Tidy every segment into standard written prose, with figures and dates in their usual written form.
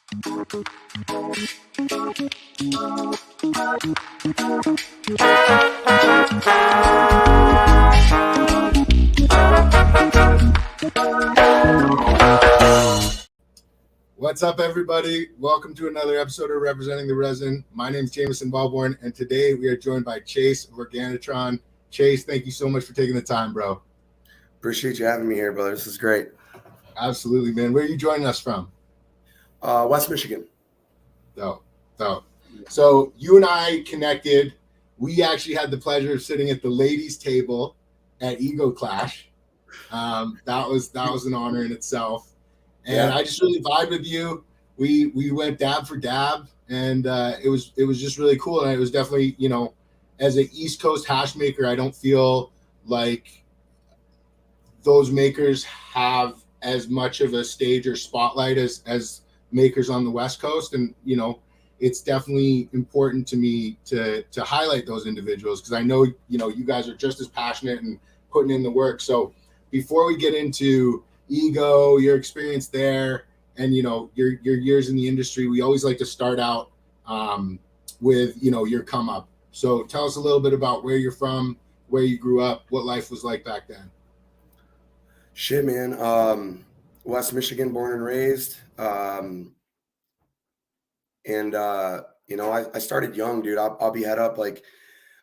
What's up, everybody? Welcome to another episode of Representing the Resin. My name is Jameson Balborn, and today we are joined by Chase of ORGANITRON. Chase, thank you so much for taking the time, bro. Appreciate you having me here, brother. This is great. Absolutely, man. Where are you joining us from? West Michigan. So you and I connected. We actually had the pleasure of sitting at the ladies' table at Ego Clash. That was an honor in itself. And I just really vibed with you. We went dab for dab, and it was just really cool. And it was definitely, as an East Coast hash maker, I don't feel like those makers have as much of a stage or spotlight as makers on the West Coast. And it's definitely important to me to highlight those individuals, because I know you guys are just as passionate and putting in the work. So before we get into Ego, your experience there, and your years in the industry, we always like to start out with your come up. So tell us a little bit about where you're from, where you grew up, what life was like back then. Shit, man. West Michigan, born and raised. I started young, dude. I'll be head up. Like,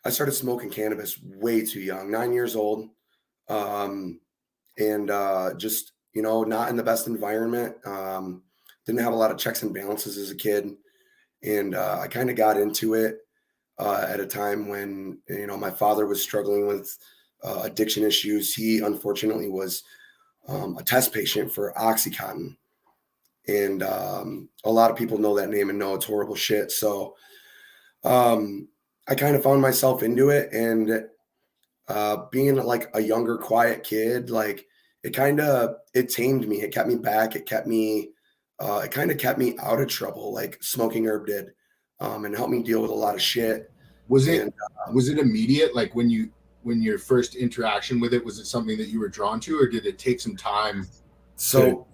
I started smoking cannabis way too young, 9 years old. Just, not in the best environment. Didn't have a lot of checks and balances as a kid. And I kind of got into it at a time when, my father was struggling with addiction issues. He unfortunately was a test patient for Oxycontin. And a lot of people know that name and know it's horrible shit. So I kind of found myself into it, and being like a younger, quiet kid, like it tamed me. It kept me back. It kind of kept me out of trouble, like smoking herb did, and helped me deal with a lot of shit. Was it immediate? Like when your first interaction with it, was it something that you were drawn to, or did it take some time? So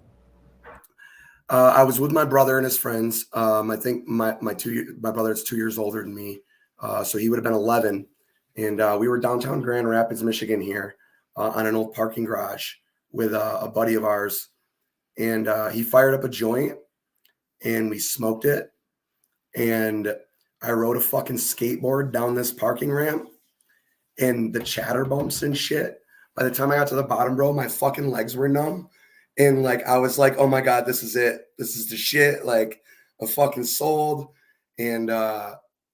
I was with my brother and his friends. I think my brother is 2 years older than me. So he would have been 11. And we were downtown Grand Rapids, Michigan here on an old parking garage with a buddy of ours. And he fired up a joint and we smoked it. And I rode a fucking skateboard down this parking ramp, and the chatter bumps and shit. By the time I got to the bottom, bro, my fucking legs were numb. And like, I was like, oh my God, this is it. This is the shit. Like, I'm fucking sold. And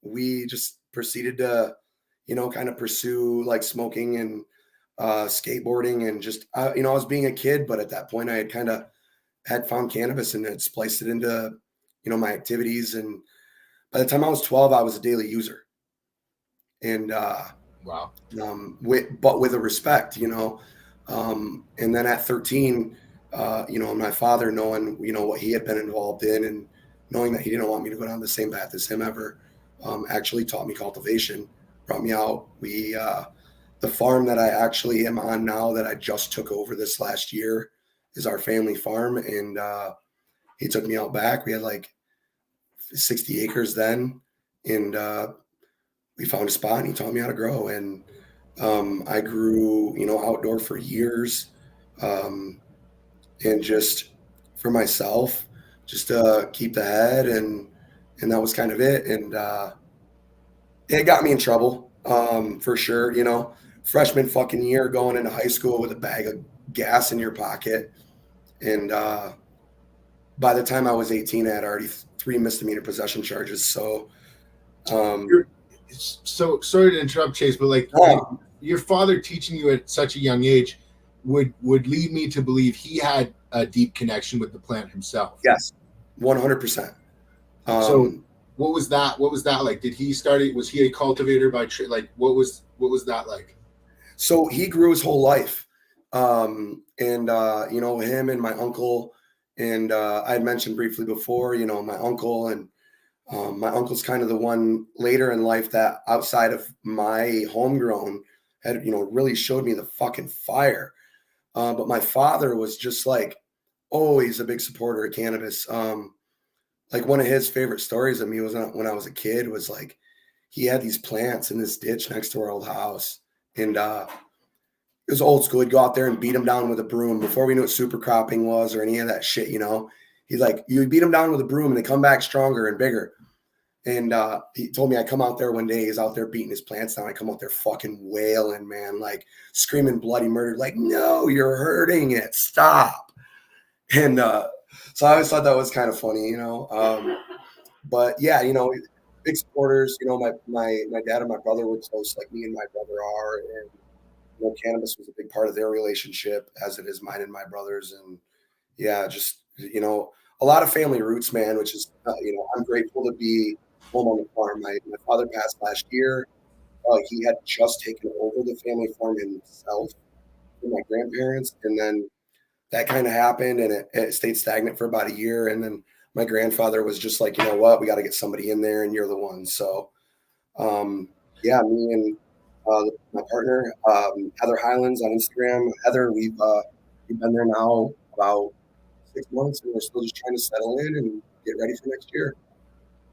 we just proceeded to, kind of pursue like smoking and skateboarding, and just, I was being a kid, but at that point I had found cannabis and had spliced it into, my activities. And by the time I was 12, I was a daily user. And wow. With a respect, and then at 13, my father, knowing, what he had been involved in, and knowing that he didn't want me to go down the same path as him ever, actually taught me cultivation, brought me out. The farm that I actually am on now, that I just took over this last year, is our family farm. And he took me out back. We had like 60 acres then. And we found a spot, and he taught me how to grow. And I grew, outdoor for years. And just for myself, just to keep the head, and that was kind of it. And it got me in trouble, for sure. Freshman fucking year, going into high school with a bag of gas in your pocket. And by the time I was 18, I had already 3 misdemeanor possession charges. So so sorry to interrupt, Chase, but like your father teaching you at such a young age would lead me to believe he had a deep connection with the plant himself. Yes, 100%. So what was that like? Did he start it? Was he a cultivator by trade? Like, what was that like? So he grew his whole life. Him and my uncle, and I had mentioned briefly before, my uncle, and my uncle's kind of the one later in life that, outside of my homegrown, had, really showed me the fucking fire. But my father was just like always a big supporter of cannabis. like one of his favorite stories of me was when I was a kid was like, he had these plants in this ditch next to our old house. And it was old school. He'd go out there and beat them down with a broom before we knew what super cropping was or any of that shit, you know. He's like, you beat them down with a broom and they come back stronger and bigger. And he told me I come out there one day, he's out there beating his plants down. I come out there fucking wailing, man, like screaming bloody murder, like, no, you're hurting it. Stop. And so I always thought that was kind of funny, you know. But yeah, you know, big supporters, you know, my dad and my brother were close like me and my brother are. And, you know, cannabis was a big part of their relationship as it is mine and my brother's. And yeah, just, you know, a lot of family roots, man, which is, you know, I'm grateful to be home on the farm. My father passed last year. He had just taken over the family farm himself from my grandparents. And then that kind of happened and it stayed stagnant for about a year. And then my grandfather was just like, you know what, we got to get somebody in there and you're the one. So, yeah, me and my partner, Heather Highlands on Instagram. Heather, we've been there now about 6 months and we're still just trying to settle in and get ready for next year.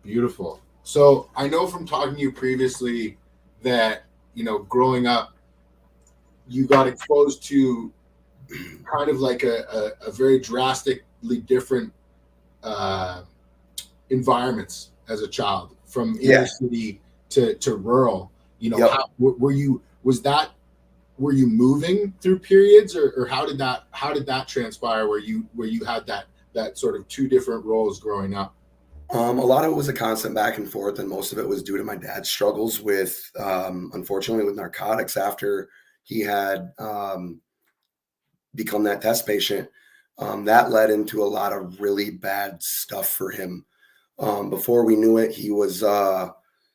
Beautiful. So I know from talking to you previously that, you know, growing up, you got exposed to kind of like a very drastically different environments as a child, from inner city to rural. You know, how were you? Were you moving through periods, or how did that transpire? Where you had that sort of two different roles growing up? A lot of it was a constant back and forth, and most of it was due to my dad's struggles with, unfortunately, with narcotics after he had become that test patient. That led into a lot of really bad stuff for him. Before we knew it, he was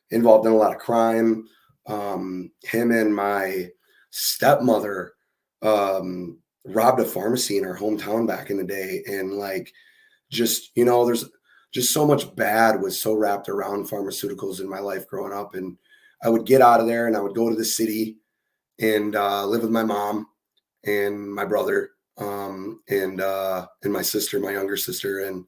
involved in a lot of crime. Him and my stepmother robbed a pharmacy in our hometown back in the day. And like, just, you know, there's just so much bad was so wrapped around pharmaceuticals in my life growing up. And I would get out of there and I would go to the city and live with my mom and my brother and my sister, my younger sister. And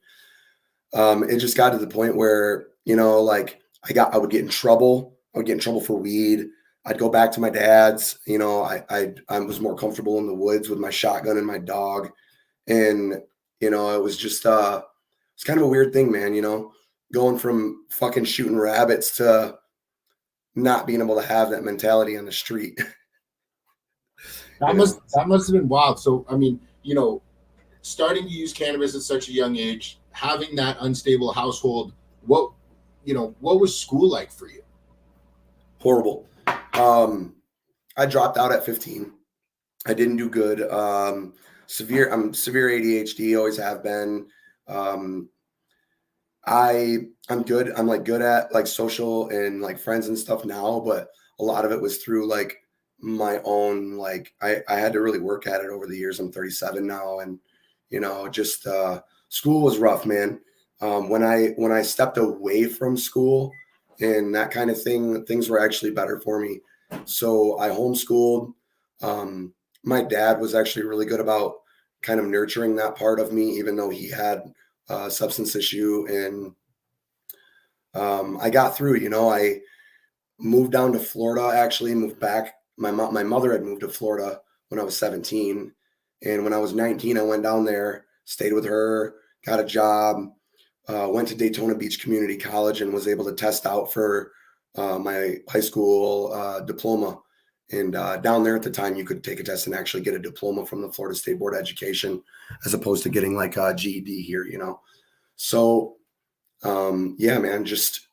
it just got to the point where, you know, like I would get in trouble. I would get in trouble for weed. I'd go back to my dad's, you know, I was more comfortable in the woods with my shotgun and my dog. And, you know, it was just, it's kind of a weird thing, man, you know, going from fucking shooting rabbits to not being able to have that mentality on the street. That must have been wild. So, I mean, you know, starting to use cannabis at such a young age, having that unstable household, what was school like for you? Horrible. I dropped out at 15. I didn't do good. I'm severe ADHD, always have been. I'm good. I'm like good at like social and like friends and stuff now, but a lot of it was through like my own, like I had to really work at it over the years. I'm 37 now. And, you know, just, school was rough, man. When I stepped away from school and that kind of thing, things were actually better for me. So I homeschooled. My dad was actually really good about kind of nurturing that part of me, even though he had a substance issue. And I got through, you know, I moved down to Florida, actually moved back. My mother had moved to Florida when I was 17. And when I was 19, I went down there, stayed with her, got a job, went to Daytona Beach Community College and was able to test out for my high school diploma. And down there at the time, you could take a test and actually get a diploma from the Florida State Board of Education, as opposed to getting like a GED here, you know? So, yeah, man, just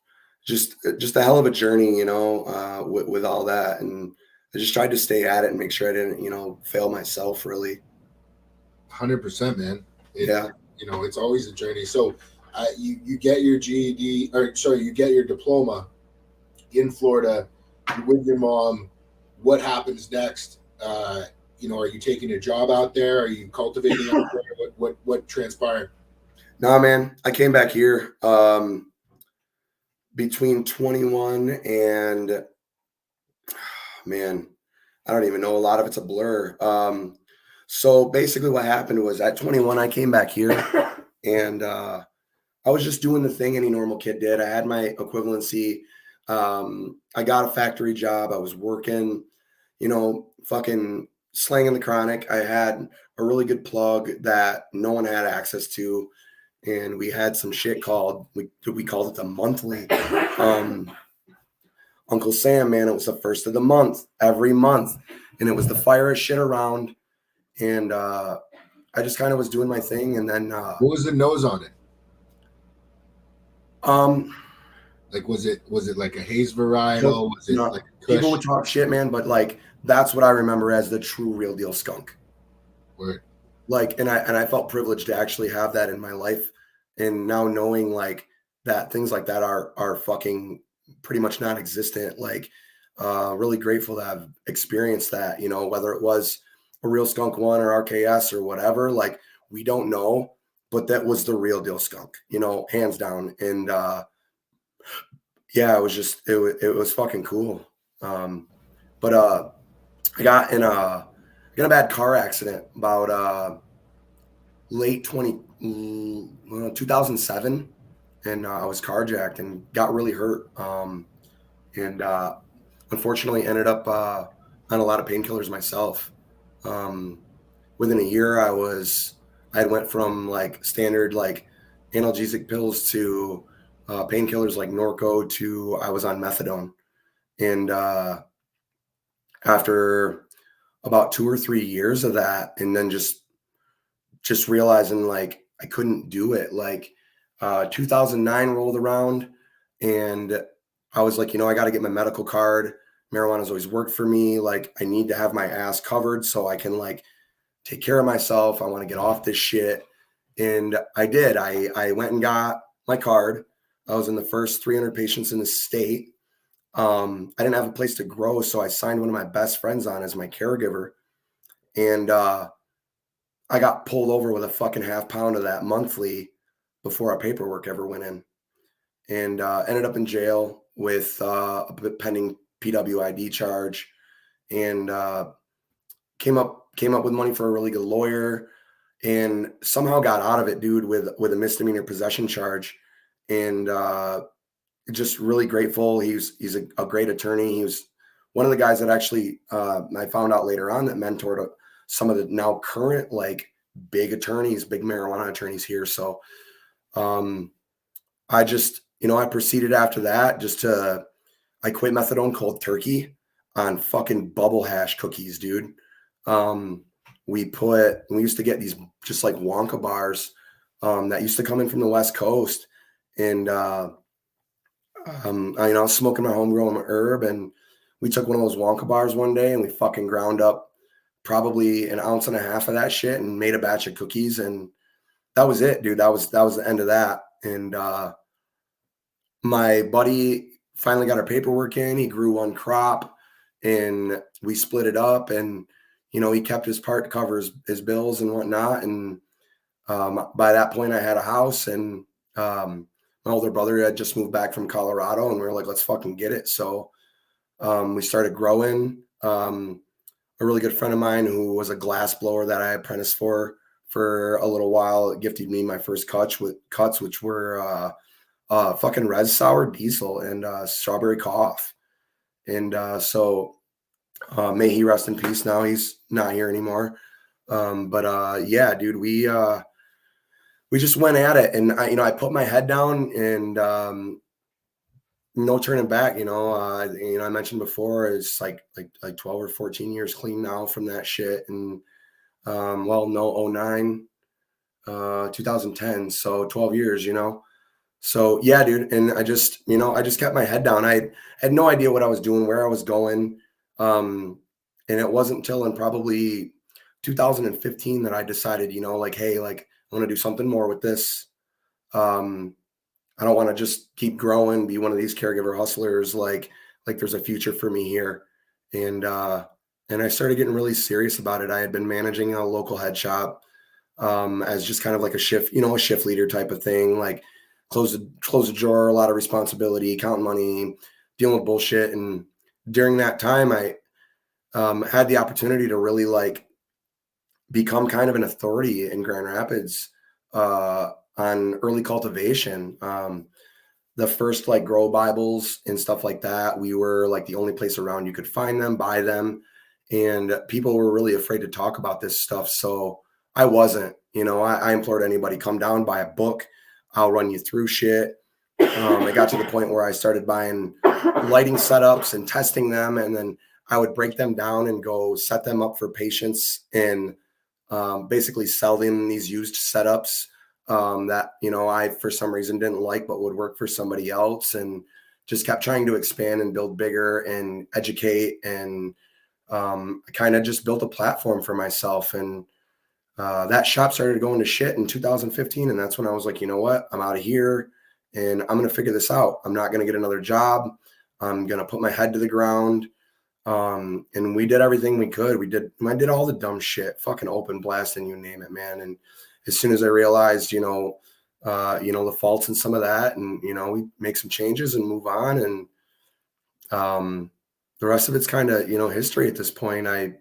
a hell of a journey, you know, with all that. And I just tried to stay at it and make sure I didn't, you know, fail myself really. 100%, man. Yeah. You know, it's always a journey. So you get your GED, or sorry, you get your diploma in Florida. You're with your mom. What happens next? You know, are you taking a job out there? Are you cultivating out there? What transpired? No, man, I came back here between 21 and, man, I don't even know. A lot of it's a blur. So basically what happened was at 21, I came back here and I was just doing the thing any normal kid did. I had my equivalency. I got a factory job. I was working, fucking slanging the chronic. I had a really good plug that no one had access to. And we had some shit called, we called it the monthly. Uncle Sam, man, it was the first of the month, every month. And it was the firest shit around. And I just kind of was doing my thing. And then what was the nose on it? Like, was it like a haze varietal? Was it like a Kush? People would talk shit, man, but like that's what I remember as the true real deal skunk. Word. Like, and I felt privileged to actually have that in my life. And now knowing like that things like that are fucking pretty much non-existent. Like, really grateful to have experienced that, whether it was a real skunk one or RKS or whatever, like we don't know, but that was the real deal skunk, hands down. And, yeah, it was just, it was fucking cool. But, I got in a bad car accident about, late 2007. And, I was carjacked and got really hurt. And unfortunately ended up on a lot of painkillers myself. Within a year, I had went from like standard like analgesic pills to painkillers like Norco to I was on methadone. And after about 2 or 3 years of that, and then just realizing like I couldn't do it. Like 2009 rolled around, and I was like, I got to get my medical card. Marijuana's always worked for me. Like, I need to have my ass covered so I can like take care of myself. I want to get off this shit. And I did. I went and got my card. I was in the first 300 patients in the state. I didn't have a place to grow, so I signed one of my best friends on as my caregiver. And I got pulled over with a fucking half pound of that monthly before our paperwork ever went in. And ended up in jail with a pending PWID charge, and came up with money for a really good lawyer, and somehow got out of it, dude, with a misdemeanor possession charge. And just really grateful. He's a great attorney. He was one of the guys that actually I found out later on that mentored some of the now current like big marijuana attorneys here. So I just, I proceeded after that I quit methadone cold turkey on fucking bubble hash cookies, dude. We used to get these just like Wonka bars that used to come in from the West Coast. And I was smoking my homegrown herb, and we took one of those Wonka bars one day and we fucking ground up probably an ounce and a half of that shit and made a batch of cookies. And that was it, dude. That was the end of that. And my buddy finally got our paperwork in. He grew one crop and we split it up, and he kept his part to cover his bills and whatnot. And by that point I had a house, and my older brother had just moved back from Colorado, and we were like, let's fucking get it. So we started growing. A really good friend of mine who was a glass blower that I apprenticed for a little while gifted me my first cuts, which were fucking res sour diesel and strawberry cough. And so may he rest in peace. Now he's not here anymore. But yeah, dude, we just went at it, and I put my head down, and no turning back. I mentioned before, it's like 12 or 14 years clean now from that shit. And no, 09, 2010, so 12 years. So yeah, dude. And I just kept my head down. I had no idea what I was doing, where I was going. And it wasn't until in probably 2015 that I decided, like, hey, like I want to do something more with this. I don't want to just keep growing, be one of these caregiver hustlers. Like there's a future for me here. And I started getting really serious about it. I had been managing a local head shop as just kind of like a shift leader type of thing, like close the drawer, a lot of responsibility, counting money, dealing with bullshit. And during that time, I had the opportunity to really like become kind of an authority in Grand Rapids on on early cultivation. The first like grow Bibles and stuff like that, we were like the only place around you could find them, buy them. And people were really afraid to talk about this stuff. So I wasn't, I implored anybody, come down, buy a book. I'll run you through shit. I got to the point where I started buying lighting setups and testing them. And then I would break them down and go set them up for patients and basically sell them these used setups that, I, for some reason didn't like, but would work for somebody else, and just kept trying to expand and build bigger and educate. And I kind of just built a platform for myself. And that shop started going to shit in 2015. And that's when I was like, you know what, I'm out of here and I'm going to figure this out. I'm not going to get another job. I'm going to put my head to the ground. And we did everything we could. I did all the dumb shit, fucking open blast and you name it, man. And as soon as I realized, the faults in some of that, and, we make some changes and move on. And the rest of it's kind of, history at this point. I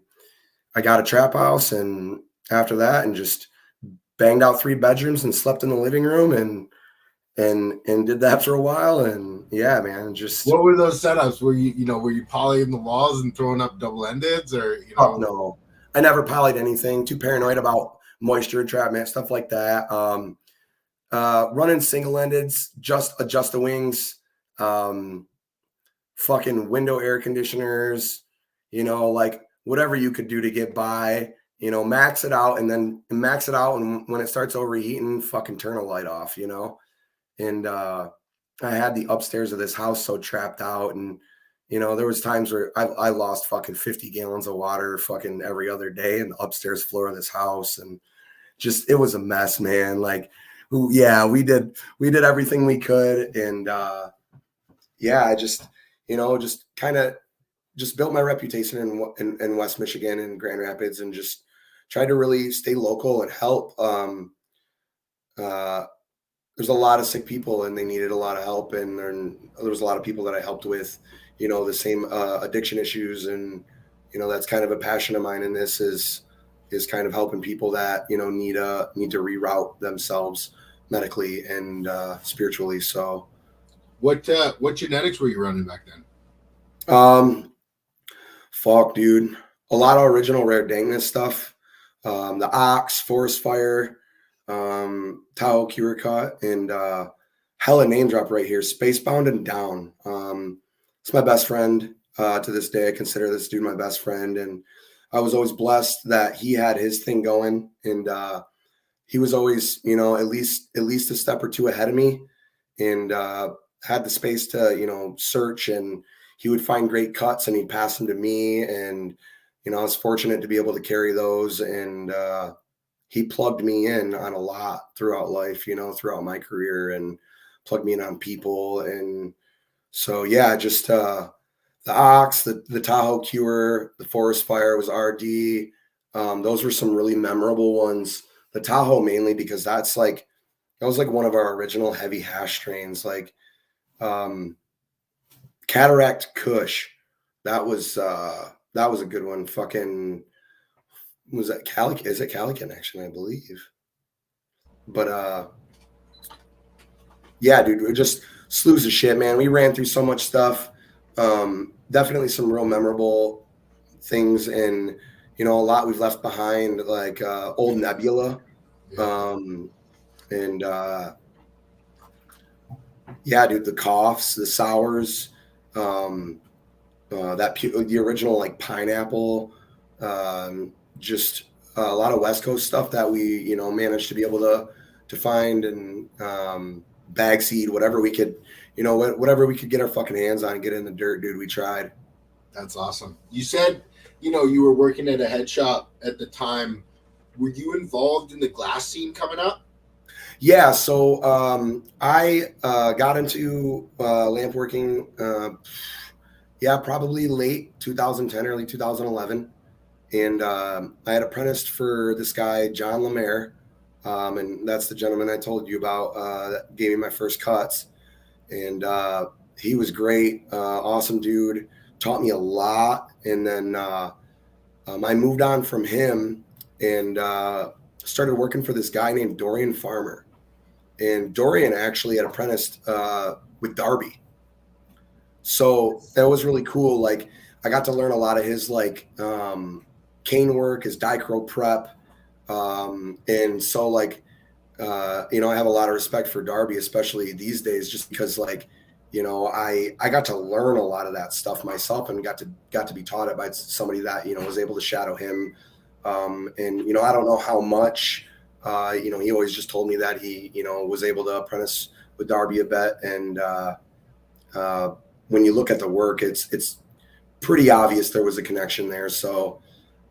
got a trap house, and after that, and just banged out 3 bedrooms and slept in the living room and did that for a while. And yeah, man, just. What were those setups? Were you polying the walls and throwing up double endeds, or Oh, no, I never polyed anything. Too paranoid about moisture entrapment, stuff like that. Running single endeds, just adjust the wings, fucking window air conditioners, like whatever you could do to get by, max it out. And when it starts overheating, fucking turn a light off, and I had the upstairs of this house so trapped out. And, there was times where I lost fucking 50 gallons of water fucking every other day in the upstairs floor of this house. And just, it was a mess, man. Like, we did everything we could. And I just, just kind of just built my reputation in West Michigan and Grand Rapids, and just tried to really stay local and help. There's a lot of sick people and they needed a lot of help. And there was a lot of people that I helped with, the same addiction issues. And, that's kind of a passion of mine. And this is kind of helping people that, need to reroute themselves medically and spiritually. So what genetics were you running back then? Fuck, dude. A lot of original rare dangness stuff. The Ox, Forest Fire, Tahoe Cure Cut, and hella name drop right here, Spacebound and Down. It's my best friend to this day. I consider this dude my best friend, and I was always blessed that he had his thing going, and he was always, at least a step or two ahead of me, and had the space to, search, and he would find great cuts and he'd pass them to me. And, I was fortunate to be able to carry those, and he plugged me in on a lot throughout life, throughout my career, and plugged me in on people. And so, yeah, just the Ox, the Tahoe Cure, the Forest Fire was RD. Those were some really memorable ones. The Tahoe mainly because that was like one of our original heavy hash strains, like Cataract Kush. That was a good one. Fucking, was that Cali? Is it Cali Connection? I believe. But yeah, dude, we're just slews of shit, man. We ran through so much stuff. Definitely some real memorable things, and a lot we've left behind, like Old Nebula, and yeah, dude, the coughs, the sours, the original like pineapple, just a lot of West Coast stuff that we managed to be able to find, and bag seed, whatever we could, whatever we could get our fucking hands on, get in the dirt, dude. We tried. That's awesome. You said, you were working at a head shop at the time. Were you involved in the glass scene coming up? Yeah. So I got into lamp working, probably late 2010, early 2011. And I had apprenticed for this guy, John Lemaire. And that's the gentleman I told you about that gave me my first cuts. And he was great, awesome dude, taught me a lot. And then I moved on from him and started working for this guy named Dorian Farmer. and Dorian actually had apprenticed with Darby. So that was really cool. Like I got to learn a lot of his like cane work, his dichro prep. And so like, you know, I have a lot of respect for Darby, especially these days, just because like, you know, I got to learn a lot of that stuff myself and got to be taught it by somebody that, you know, was able to shadow him. And, you know, I don't know how much, you know, he always just told me that he, you know, was able to apprentice with Darby a bit. And when you look at the work, it's pretty obvious there was a connection there. So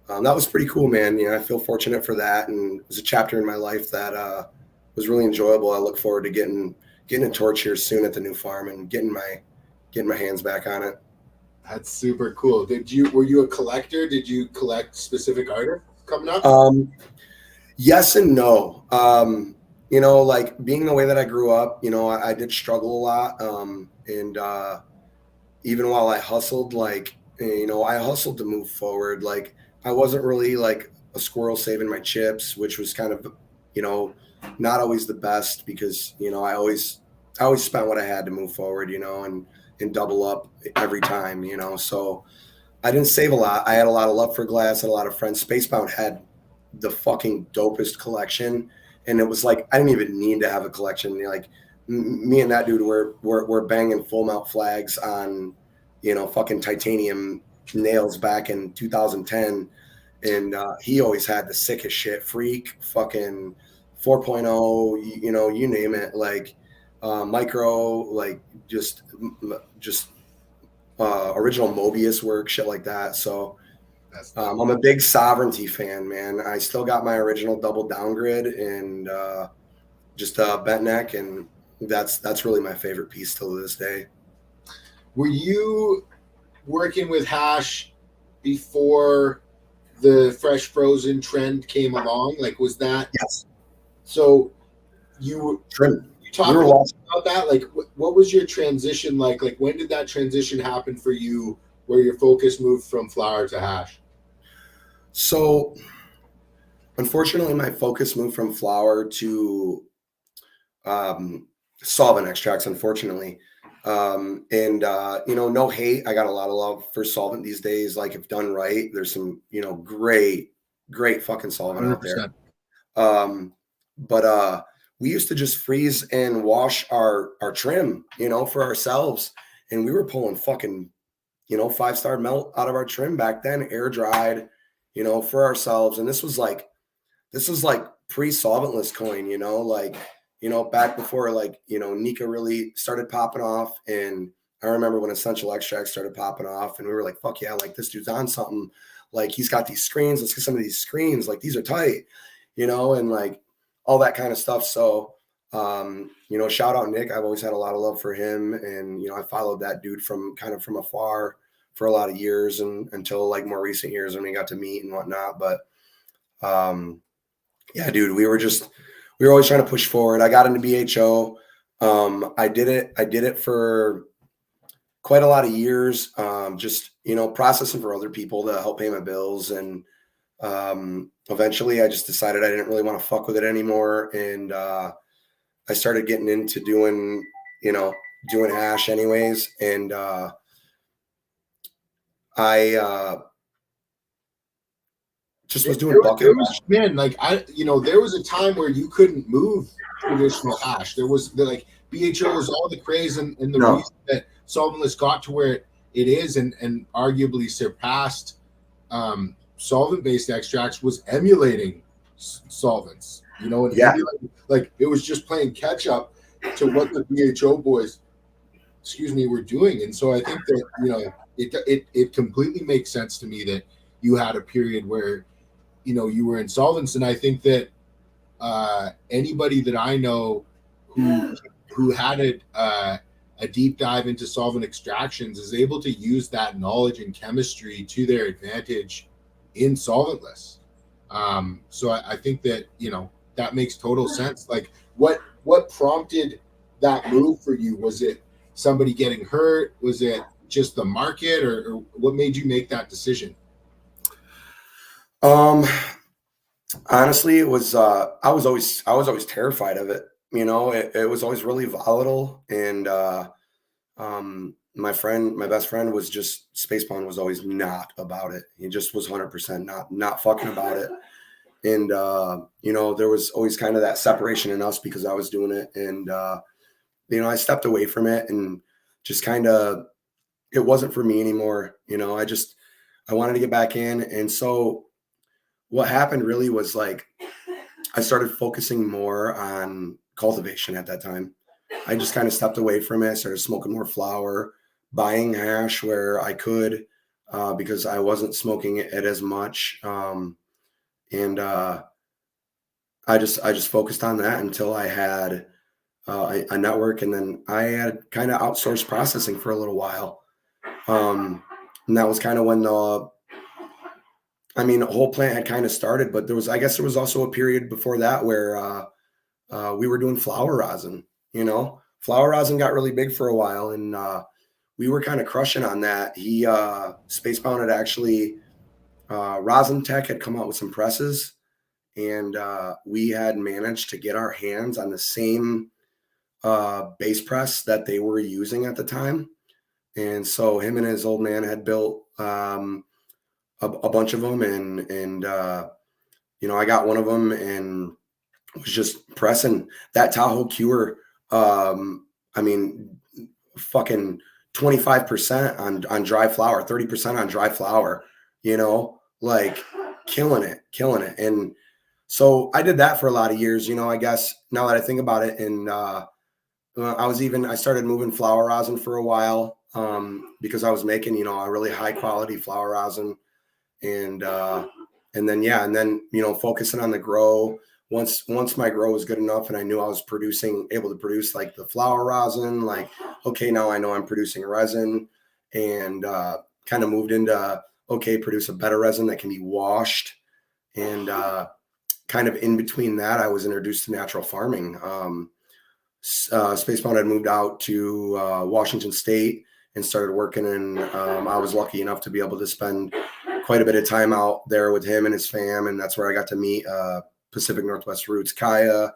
that was pretty cool, man. You know, I feel fortunate for that. And it was a chapter in my life that was really enjoyable. I look forward to getting a torch here soon at the new farm and getting my hands back on it. That's super cool. Were you a collector? Did you collect specific art coming up? Yes and no. You know, like being the way that I grew up, you know, I did struggle a lot. And even while I hustled, like, you know, I hustled to move forward. Like I wasn't really like a squirrel saving my chips, which was kind of, you know, not always the best because, you know, I always spent what I had to move forward, you know, and double up every time, you know. So I didn't save a lot. I had a lot of love for glass, had a lot of friends. Spacebound had the fucking dopest collection. And it was like, I didn't even need to have a collection. You know, like me and that dude were banging full mount flags on, you know, fucking titanium nails back in 2010. And he always had the sickest shit, Freak, fucking 4.0, you know, you name it, like micro, like just original Mobius work, shit like that. So I'm a big Sovereignty fan, man. I still got my original double down grid and just bent neck, and that's really my favorite piece till to this day. Were you working with hash before the fresh frozen trend came along? Like, was that? Yes. So you talked about that. Like, what was your transition like? Like, when did that transition happen for you, where your focus moved from flower to hash? So, unfortunately, my focus moved from flower to solvent extracts. Unfortunately. You know, no hate. I got a lot of love for solvent these days. Like if done right, there's some, you know, great fucking solvent 100%. Out there. But we used to just freeze and wash our trim, you know, for ourselves. And we were pulling fucking, you know, 5-star melt out of our trim back then, air dried, you know, for ourselves. And this was like pre-solventless coin, you know, like, you know, back before like, you know, Nika really started popping off. And I remember when essential extracts started popping off and we were like, fuck yeah, like this dude's on something. Like he's got these screens. Let's get some of these screens. Like these are tight, you know, and like all that kind of stuff. So, you know, shout out Nick. I've always had a lot of love for him. And, you know, I followed that dude from afar for a lot of years and until like more recent years when we got to meet and whatnot. But, yeah, dude, we were always trying to push forward. I got into BHO. I did it for quite a lot of years. Just, you know, processing for other people to help pay my bills. And eventually I just decided I didn't really want to fuck with it anymore. And I started getting into doing hash anyways. And I just was doing bucket. Man, like there was a time where you couldn't move traditional hash. There was like BHO was all the craze and the reason that solventless got to where it is and arguably surpassed solvent-based extracts was emulating solvents. You know, and like it was just playing catch up to what the BHO boys, were doing. And so I think that, you know, it completely makes sense to me that you had a period where, you know, you were in solvents. And I think that anybody that I know who had a deep dive into solvent extractions is able to use that knowledge and chemistry to their advantage in solventless. So I think that, you know, that makes total sense. Like what prompted that move for you? Was it somebody getting hurt? Was it just the market or what made you make that decision? Honestly, it was I was always terrified of it. you know, it was always really volatile. And my best friend was just, Spacebound was always not about it. He just was 100% not fucking about it. And you know, there was always kind of that separation in us because I was doing it. And you know, I stepped away from it and just kind of, it wasn't for me anymore. You know, I wanted to get back in. And so what happened really was like, I started focusing more on cultivation at that time. I just kind of stepped away from it, started smoking more flower, buying hash where I could, because I wasn't smoking it as much. And I just focused on that until I had a network, and then I had kind of outsourced processing for a little while. And that was kind of when the whole plant had kind of started, but I guess there was also a period before that where we were doing flower rosin. You know, flower rosin got really big for a while, and we were kind of crushing on that. Spacebound had actually, Rosin Tech had come out with some presses, and we had managed to get our hands on the same base press that they were using at the time. And so him and his old man had built a bunch of them, and you know, I got one of them and was just pressing that Tahoe Cure. I mean, fucking 25% on dry flower, 30% on dry flower, you know, like killing it. And so I did that for a lot of years, you know, I guess now that I think about it. And I started moving flower rosin for a while, because I was making, you know, a really high quality flower rosin. And then, you know, focusing on the grow. Once my grow was good enough and I knew I was able to produce like the flower rosin, like, okay, now I know I'm producing resin, and kind of moved into, okay, produce a better resin that can be washed. And kind of in between that, I was introduced to natural farming. Spacebound had moved out to Washington State and started working, and I was lucky enough to be able to spend quite a bit of time out there with him and his fam, and that's where I got to meet Pacific Northwest Roots Kaya,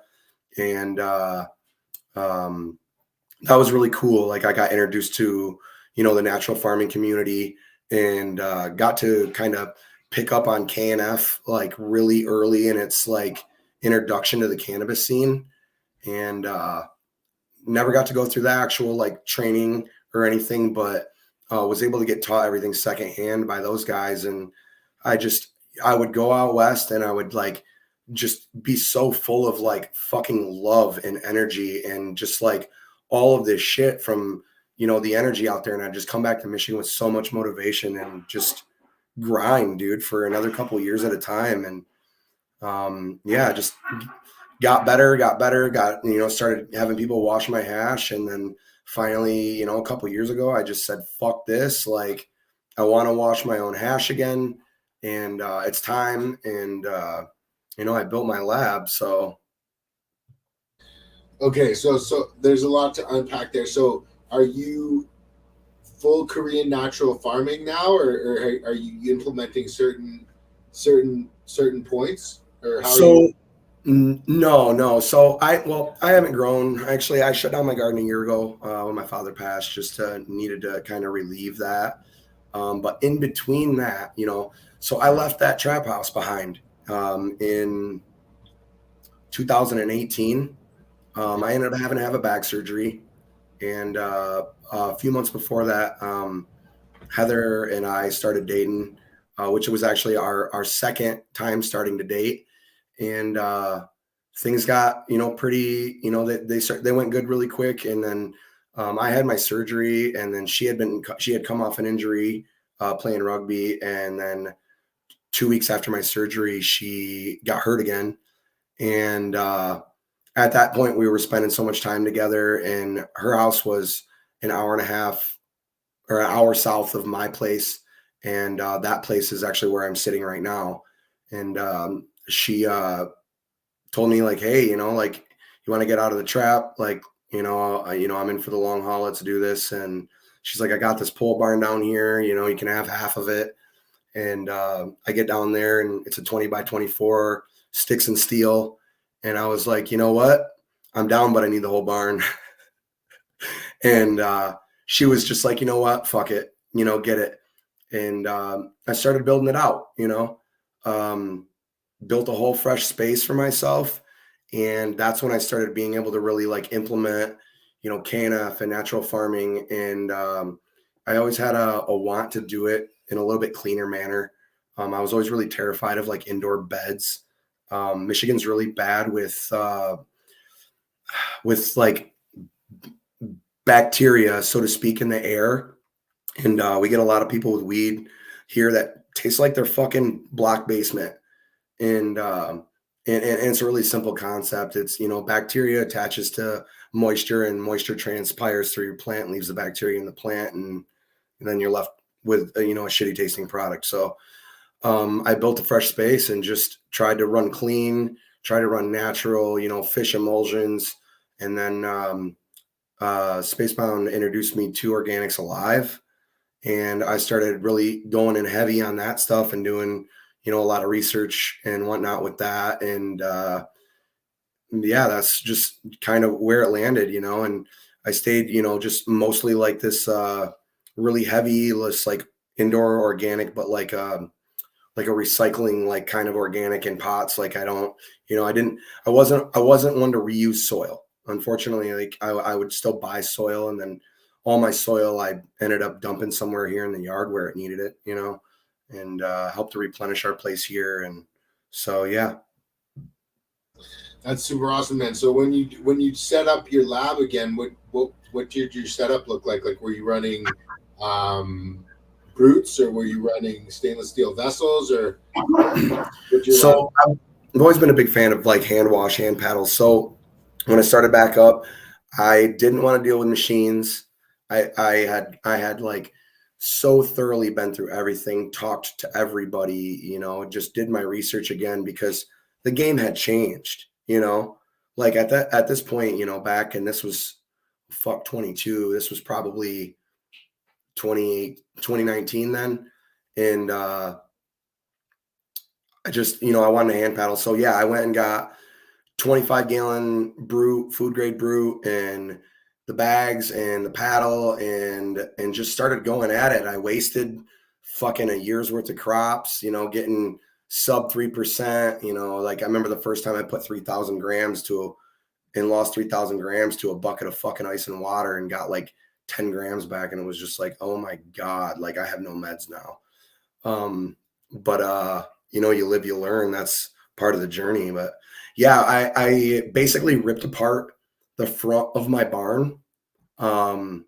and that was really cool. Like, I got introduced to, you know, the natural farming community, and got to kind of pick up on KNF like really early in its like introduction to the cannabis scene, and never got to go through the actual like training or anything, but was able to get taught everything secondhand by those guys. And I would go out west and I would like just be so full of like fucking love and energy and just like all of this shit from, you know, the energy out there. And I'd just come back to Michigan with so much motivation and just grind, dude, for another couple of years at a time. And just got better, you know, started having people wash my hash. And then finally, you know, a couple of years ago, I just said, fuck this. Like, I want to wash my own hash again. And it's time. And, you know, I built my lab. So. Okay. So there's a lot to unpack there. So are you full Korean natural farming now, or are you implementing certain points, or how are you? No. So I haven't grown. Actually, I shut down my garden a year ago when my father passed, just needed to kind of relieve that. But in between that, you know, so I left that trap house behind in 2018. I ended up having to have a back surgery. And a few months before that, Heather and I started dating, which was actually our second time starting to date. And things got, you know, pretty, you know, they went good really quick. And then I had my surgery, and then she had come off an injury playing rugby. And then 2 weeks after my surgery, she got hurt again. And at that point, we were spending so much time together, and her house was an hour and a half or an hour south of my place. And that place is actually where I'm sitting right now. And she told me like, hey, you know, like, you want to get out of the trap? Like, you know, I'm in for the long haul. Let's do this. And she's like, I got this pole barn down here. You know, you can have half of it. And I get down there, and it's a 20 by 24 sticks and steel. And I was like, you know what? I'm down, but I need the whole barn. And she was just like, you know what, fuck it, get it. And I started building it out, built a whole fresh space for myself. And that's when I started being able to really like implement, KNF and natural farming. And I always had a want to do it in a little bit cleaner manner. I was always really terrified of like indoor beds. Michigan's really bad with like bacteria, so to speak, in the air. And we get a lot of people with weed here that tastes like their fucking block basement. And it's a really simple concept. It's, bacteria attaches to moisture, and moisture transpires through your plant, leaves the bacteria in the plant, and then you're left with a shitty tasting product. So I built a fresh space and just tried to run clean, try to run natural, fish emulsions. And then Spacebound introduced me to Organics Alive, and I started really going in heavy on that stuff and doing, a lot of research and whatnot with that. And yeah, that's just kind of where it landed, and I stayed, just mostly like this really heavy, less like indoor organic, but like a recycling, like kind of organic in pots. Like I don't, I wasn't one to reuse soil. Unfortunately, like I would still buy soil, and then all my soil I ended up dumping somewhere here in the yard where it needed it, and helped to replenish our place here. And so, yeah. That's super awesome, man. So when you set up your lab again, what did your setup look like? Like, were you running brutes, or were you running stainless steel vessels, or so I've always been a big fan of like hand wash, hand paddles. So when I started back up, I didn't want to deal with machines. I had like so thoroughly been through everything, talked to everybody, just did my research again, because the game had changed, like at this point, back, and this was 22. This was probably 2019 then. And I just, I wanted a hand paddle. So yeah, I went and got 25-gallon brute, food grade brute, and the bags and the paddle, and just started going at it. I wasted fucking a year's worth of crops, getting sub 3%, like I remember the first time I put 3,000 grams and lost 3,000 grams to a bucket of fucking ice and water, and got like 10 grams back. And it was just like, oh my God, like I have no meds now. But you live, you learn. That's part of the journey. But yeah, I basically ripped apart the front of my barn, and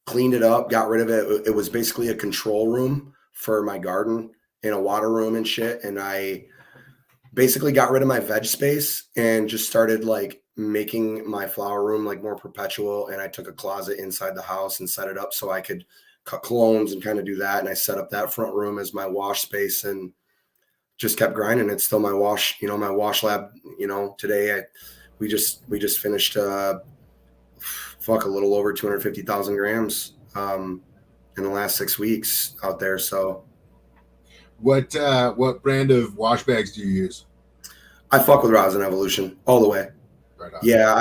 cleaned it up, got rid of it. It was basically a control room for my garden and a water room and shit. And I basically got rid of my veg space and just started like making my flower room like more perpetual. And I took a closet inside the house and set it up so I could cut clones and kind of do that. And I set up that front room as my wash space, and just kept grinding. It's still my wash, my wash lab. Today we just finished a little over 250,000 grams in the last 6 weeks out there. So what brand of wash bags do you use? I fuck with Resin Evolution all the way. Right on. Yeah,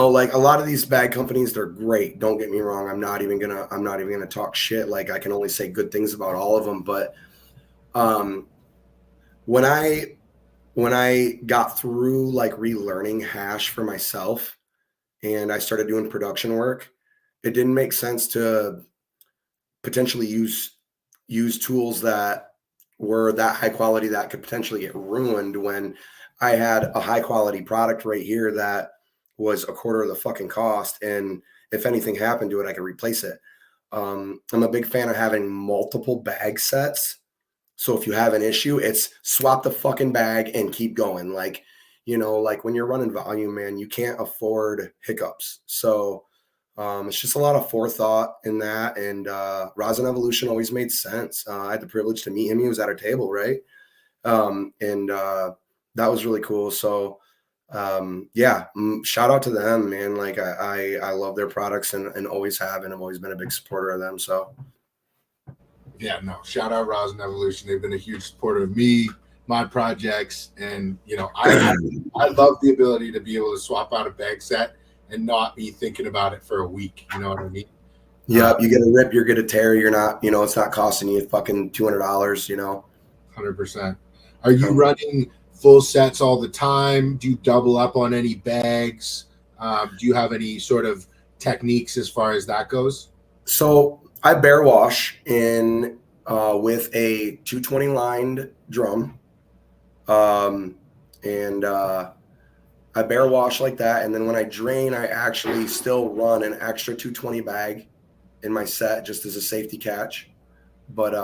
like a lot of these bag companies, they're great. Don't get me wrong. I'm not even gonna talk shit. Like I can only say good things about all of them. But when I got through like relearning hash for myself, and I started doing production work, it didn't make sense to potentially use tools that were that high quality that could potentially get ruined, when I had a high quality product right here that was a quarter of the fucking cost. And if anything happened to it, I could replace it. I'm a big fan of having multiple bag sets. So if you have an issue, it's swap the fucking bag and keep going. Like, like when you're running volume, man, you can't afford hiccups. So it's just a lot of forethought in that. And Resin Evolution always made sense. I had the privilege to meet him. He was at our table, right? And that was really cool. So yeah, shout out to them, man. Like I love their products and always have, and I've always been a big supporter of them. So yeah, no, shout out Resin Evolution. They've been a huge supporter of me my projects, and I love the ability to be able to swap out a bag set and not be thinking about it for a week. You know what I mean? Yeah, you get a rip, you're gonna tear. You're not, it's not costing you fucking $200. 100%. Are you running full sets all the time? Do you double up on any bags? Do you have any sort of techniques as far as that goes? So I bare wash in with a 220 lined drum, and I bare wash like that. And then when I drain, I actually still run an extra 220 bag in my set just as a safety catch. But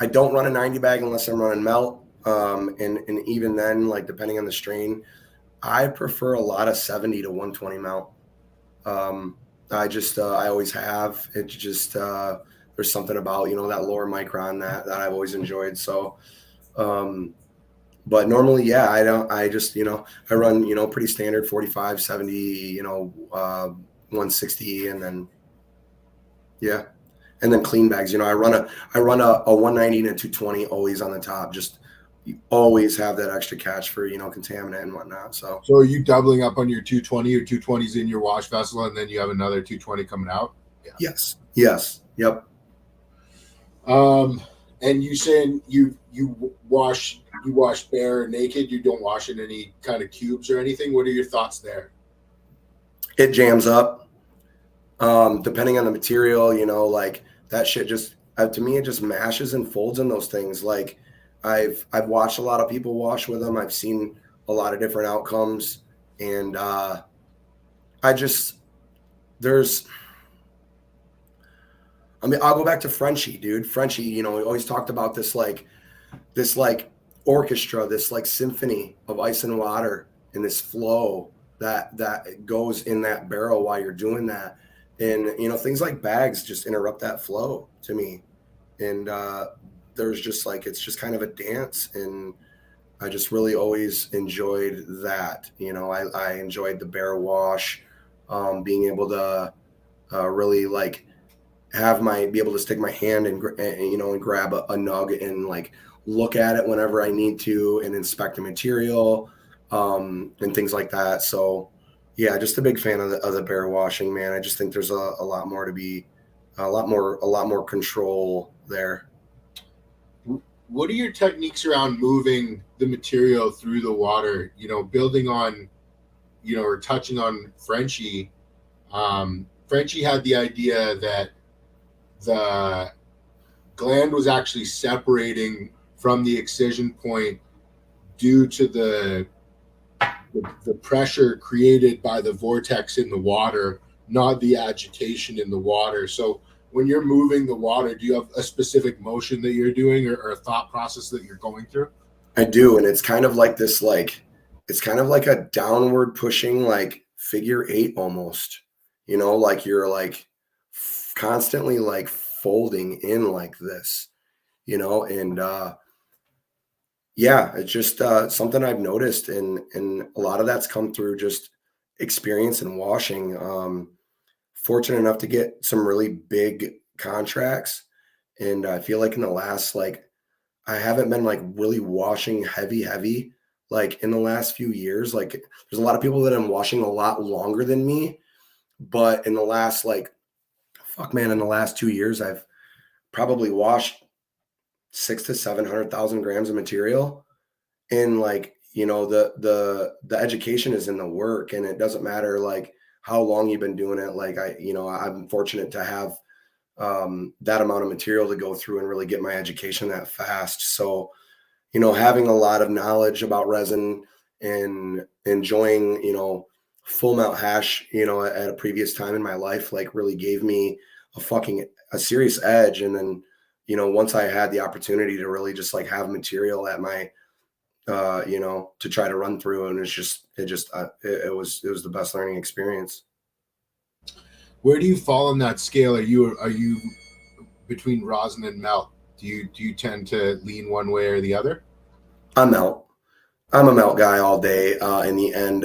I don't run a 90 bag unless I'm running melt. And even then, like depending on the strain, I prefer a lot of 70 to 120 melt. I always have. It's just there's something about that lower micron that I've always enjoyed. So, but normally, yeah, I run pretty standard 45, 70, 160, and then and then clean bags. I run a 190 and a 220 always on the top. Just you always have that extra catch for contaminant and whatnot. So are you doubling up on your 220 or 220s in your wash vessel, and then you have another 220 coming out? Yeah. Yes. Yep. And you saying you wash bare naked? You don't wash in any kind of cubes or anything? What are your thoughts there? It jams up. Depending on the material, like that shit just to me it just mashes and folds in those things. Like I've watched a lot of people wash with them. I've seen a lot of different outcomes, and I'll go back to Frenchie, dude. Frenchie, we always talked about this orchestra, this like symphony of ice and water and this flow that goes in that barrel while you're doing that. And things like bags just interrupt that flow to me. And there's just it's just kind of a dance, and I just really always enjoyed that. I enjoyed the bare wash, being able to really be able to stick my hand and grab a nug and look at it whenever I need to and inspect the material, and things like that. So yeah, just a big fan of the bare washing, man. I just think there's a lot more to be, a lot more control there. What are your techniques around moving the material through the water? Building on, or touching on Frenchie. Frenchie had the idea that the gland was actually separating from the excision point due to the pressure created by the vortex in the water, not the agitation in the water. So when you're moving the water, do you have a specific motion that you're doing or a thought process that you're going through? I do. And it's kind of like this, it's kind of like a downward pushing, figure eight almost, you're constantly folding in like this, and yeah, it's just something I've noticed, and a lot of that's come through just experience and washing. Fortunate enough to get some really big contracts, and I feel like in the last I haven't been really washing heavy in the last few years. There's a lot of people that I'm washing a lot longer than me, but in the last in the last 2 years I've probably washed 600,000 to 700,000 grams of material. And the education is in the work, and it doesn't matter how long you've been doing it. I'm fortunate to have that amount of material to go through and really get my education that fast. So, having a lot of knowledge about resin and enjoying, full melt hash, at a previous time in my life, really gave me a serious edge. And then, once I had the opportunity to really just have material at my, to try to run through, and it was the best learning experience. Where do you fall on that scale? Are you between rosin and melt? Do you tend to lean one way or the other? I'm melt. I'm a melt guy all day. In the end,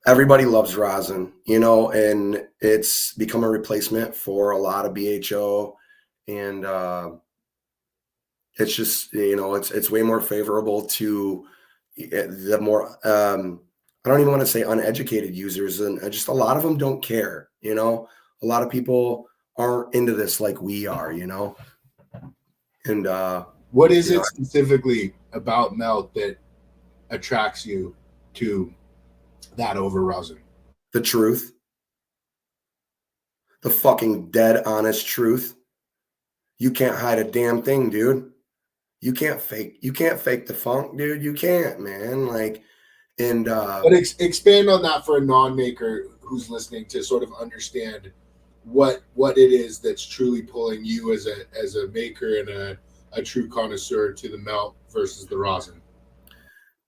everybody loves rosin, and it's become a replacement for a lot of BHO, and it's just, it's way more favorable to the more, I don't even want to say uneducated users, and just a lot of them don't care, a lot of people aren't into this like we are, and what is it specifically about melt that attracts you to that over resin? The truth, the fucking dead honest truth. You can't hide a damn thing, dude. You can't fake the funk, dude. You can't, man. Like, and but expand on that for a non-maker who's listening to sort of understand what it is that's truly pulling you as a maker and a true connoisseur to the melt versus the rosin.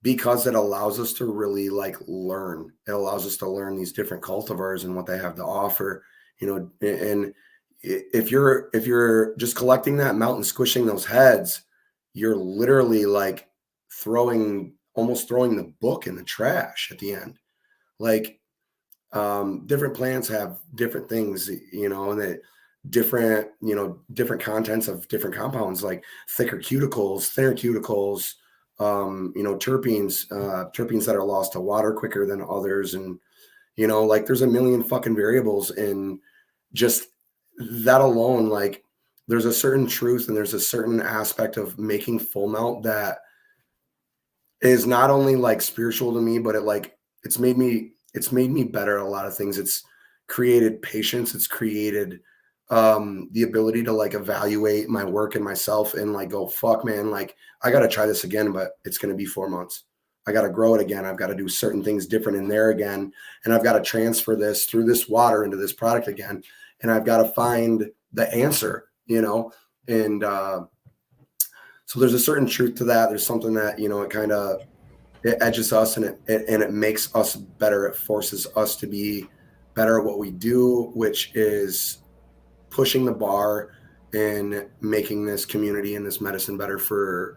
Because it allows us to really like learn. It allows us to learn these different cultivars and what they have to offer, and if you're just collecting that melt and squishing those heads, you're literally like almost throwing the book in the trash at the end. Like, different plants have different things, and that different contents of different compounds, like thicker cuticles, thinner cuticles, terpenes that are lost to water quicker than others. And, like there's a million fucking variables, and just that alone, like there's a certain truth and there's a certain aspect of making full melt that is not only like spiritual to me, but it's made me better at a lot of things. It's created patience. It's created the ability to like evaluate my work and myself and like go, fuck, man, like I got to try this again, but it's going to be 4 months. I got to grow it again. I've got to do certain things different in there again. And I've got to transfer this through this water into this product again. And I've got to find the answer, and so there's a certain truth to that. There's something that, it edges us, and it makes us better. It forces us to be better at what we do, which is pushing the bar and making this community and this medicine better for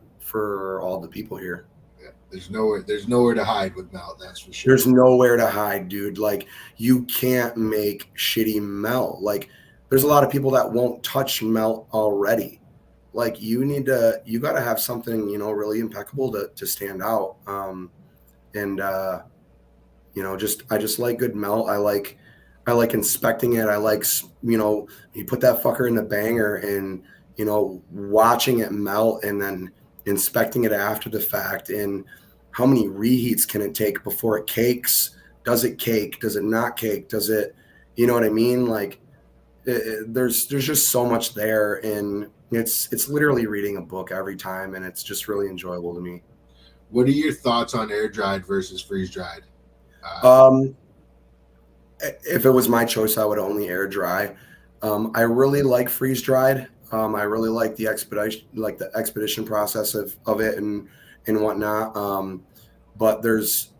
all the people here. Yeah, there's nowhere to hide with melt. That's for sure. There's nowhere to hide, dude. Like, you can't make shitty melt. Like, there's a lot of people that won't touch melt already. Like, you got to have something, really impeccable to stand out. I just like good melt. I like inspecting it. I like, you put that fucker in the banger and, watching it melt and then inspecting it after the fact. And how many reheats can it take before it cakes? Does it cake? Does it not cake? Does it, you know what I mean? Like, there's just so much there, and it's literally reading a book every time, and it's just really enjoyable to me. What are your thoughts on air dried versus freeze dried? If it was my choice, I would only air dry. I really like freeze dried. I really like the expedition process of it and whatnot. But there's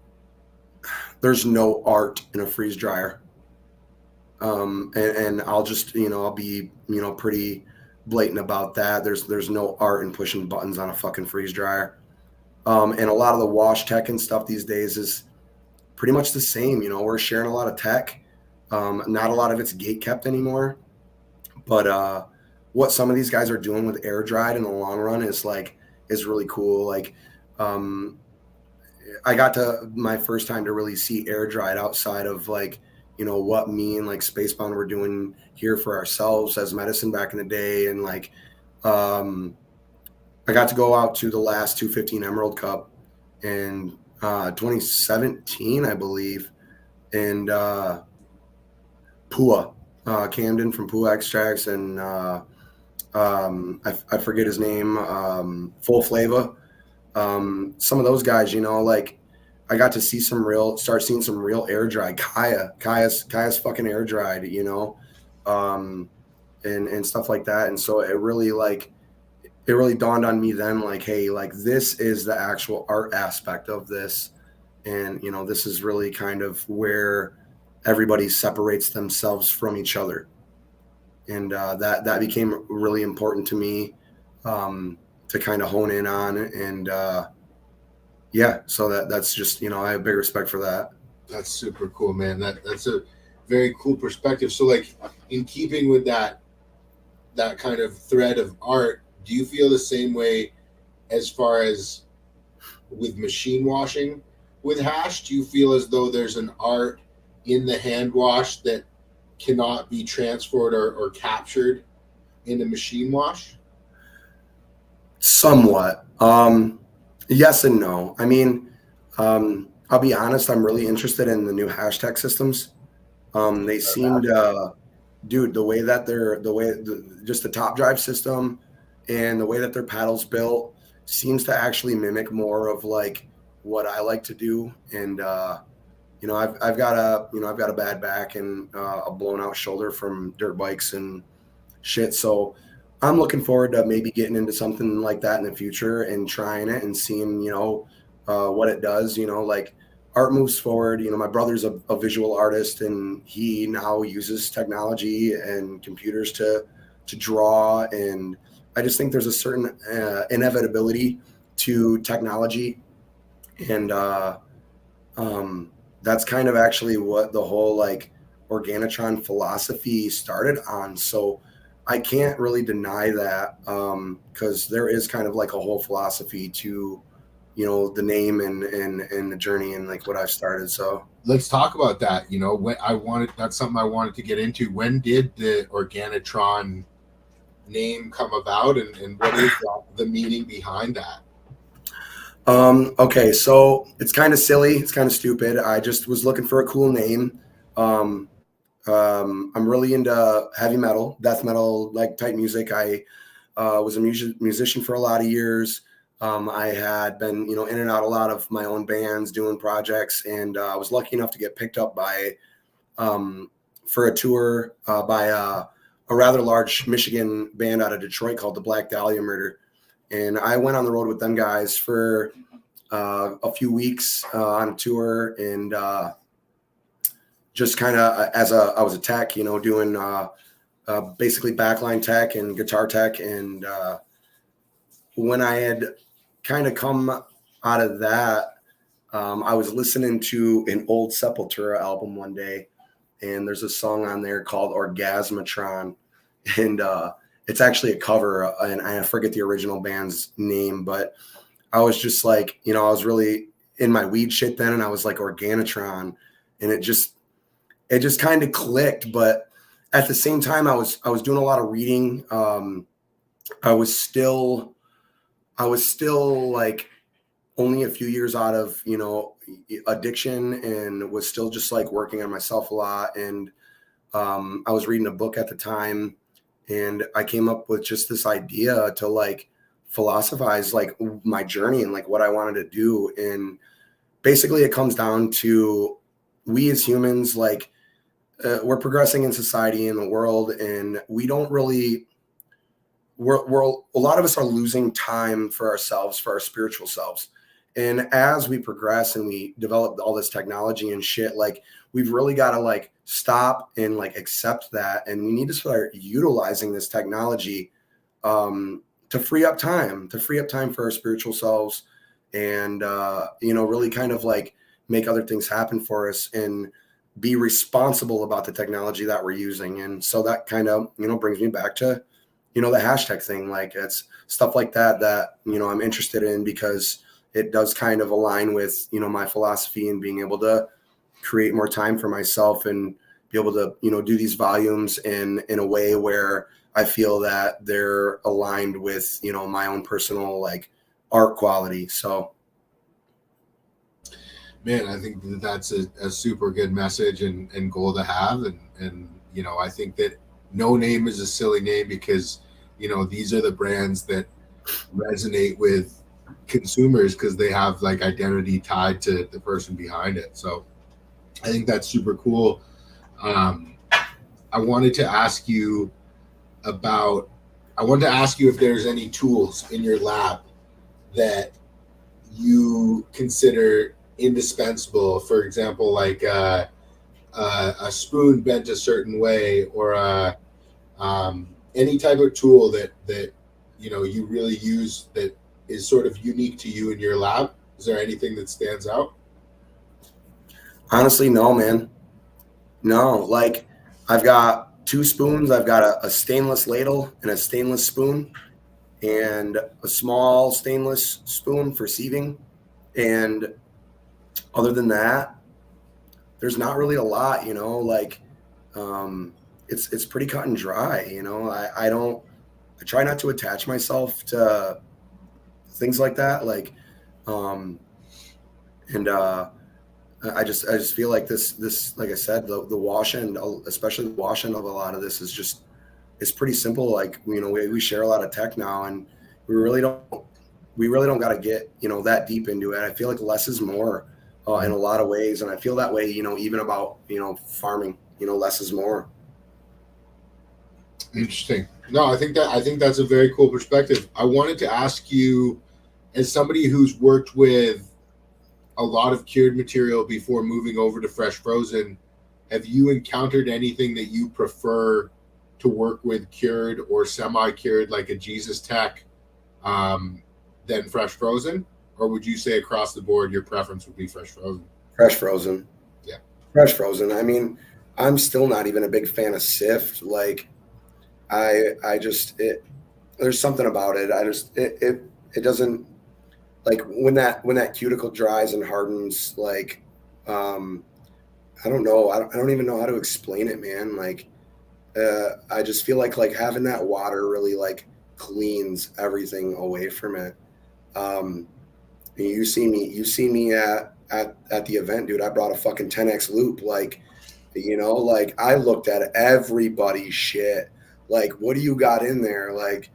no art in a freeze dryer. And I'll just, I'll be, pretty blatant about that. There's no art in pushing buttons on a fucking freeze dryer. And a lot of the wash tech and stuff these days is pretty much the same. We're sharing a lot of tech. Not a lot of it's gate kept anymore, but what some of these guys are doing with air dried in the long run is really cool. Like, I got to my first time to really see air dried outside of what me and Spacebound were doing here for ourselves as medicine back in the day. And I got to go out to the last 215 Emerald Cup in 2017, I believe. And Pua, Camden from Pua Extracts, and I forget his name, Full Flava. Some of those guys, I got to see start seeing some real air dry. Kaya's fucking air dried, and stuff like that. And so it really dawned on me then, hey, this is the actual art aspect of this. And, this is really kind of where everybody separates themselves from each other. And that became really important to me to kind of hone in on. And so that's just, I have big respect for that. That's super cool, man. That's a very cool perspective. So in keeping with that kind of thread of art, Do you feel the same way as far as with machine washing with hash? Do you feel as though there's an art in the hand wash that cannot be transferred or captured in a machine wash? Somewhat. Yes and no. I mean, I'll be honest, I'm really interested in the new hashtag systems. They seemed, dude, the way that just the top drive system and the way that their paddles built seems to actually mimic more of like what I like to do. And, I've got a bad back and a blown out shoulder from dirt bikes and shit. So I'm looking forward to maybe getting into something like that in the future and trying it and seeing, what it does. Like art moves forward. My brother's a visual artist, and he now uses technology and computers to draw. And I just think there's a certain inevitability to technology, and that's kind of actually what the whole like Organitron philosophy started on. So I can't really deny that, because there is kind of like a whole philosophy to, the name and the journey and like what I've started. So Let's talk about that. That's something I wanted to get into. When did the Organitron name come about, and what is the meaning behind that? Okay, so it's kind of silly, it's kind of stupid. I just was looking for a cool name. I'm really into heavy metal, death metal, like type music. I was a musician for a lot of years. I had been, in and out a lot of my own bands, doing projects, and I was lucky enough to get picked up by for a tour by a rather large Michigan band out of Detroit called the Black Dahlia Murder. And I went on the road with them guys for a few weeks on a tour, and just kind of I was a tech, doing basically backline tech and guitar tech. And when I had kind of come out of that, I was listening to an old Sepultura album one day, and there's a song on there called Orgasmatron. And it's actually a cover, and I forget the original band's name, but I was just like, I was really in my weed shit then, and I was like Organitron, and it just kind of clicked. But at the same time, I was doing a lot of reading. I was still like only a few years out of, addiction, and was still just like working on myself a lot. And I was reading a book at the time, and I came up with just this idea to like philosophize like my journey and like what I wanted to do. And basically it comes down to, we as humans, like we're progressing in society, in the world, and we don't really, we're a lot of us are losing time for ourselves, for our spiritual selves. And as we progress and we develop all this technology and shit, like we've really got to like stop and like accept that. And we need to start utilizing this technology to free up time for our spiritual selves, and, really kind of like make other things happen for us and be responsible about the technology that we're using. And so that kind of, brings me back to, the hashtag thing. Like it's stuff like that, I'm interested in, because it does kind of align with, my philosophy and being able to create more time for myself and be able to, do these volumes in a way where I feel that they're aligned with, my own personal like art quality. So, Man, I think that's a super good message and goal to have. And, I think that no name is a silly name, because, these are the brands that resonate with consumers because they have like identity tied to the person behind it. So I think that's super cool. I wanted to ask you if there's any tools in your lab that you consider indispensable. For example, like a spoon bent a certain way, or any type of tool that you really use that is sort of unique to you in your lab. Is there anything that stands out? Honestly, no, man. No, like I've got two spoons. I've got a stainless ladle and a stainless spoon. and a small stainless spoon for sieving. And other than that, there's not really a lot, you know, like it's pretty cut and dry, you know. I try not to attach myself to things like that. Like um and I just feel like this like I said, the wash end, especially the wash end of a lot of this is just, it's pretty simple. Like, you know, we share a lot of tech now, and we really don't got to get, you know, that deep into it. I feel like less is more in a lot of ways, and I feel that way, you know, even about, you know, farming, you know, less is more. Interesting. No, I think that's a very cool perspective. I wanted to ask you, as somebody who's worked with a lot of cured material before moving over to fresh frozen, have you encountered anything that you prefer to work with cured or semi-cured, like a Jesus Tech, than fresh frozen? Or would you say across the board your preference would be fresh frozen? Fresh frozen. Yeah. Fresh frozen. I mean, I'm still not even a big fan of Sift. Like, I just, there's something about it. It doesn't, like, when that cuticle dries and hardens, like, I don't know. I don't even know how to explain it, man. Like, I just feel like having that water really like cleans everything away from it. Um, you see me at the event, dude. I brought a fucking 10x loop. Like, you know, like I looked at everybody's shit. Like, what do you got in there? Like,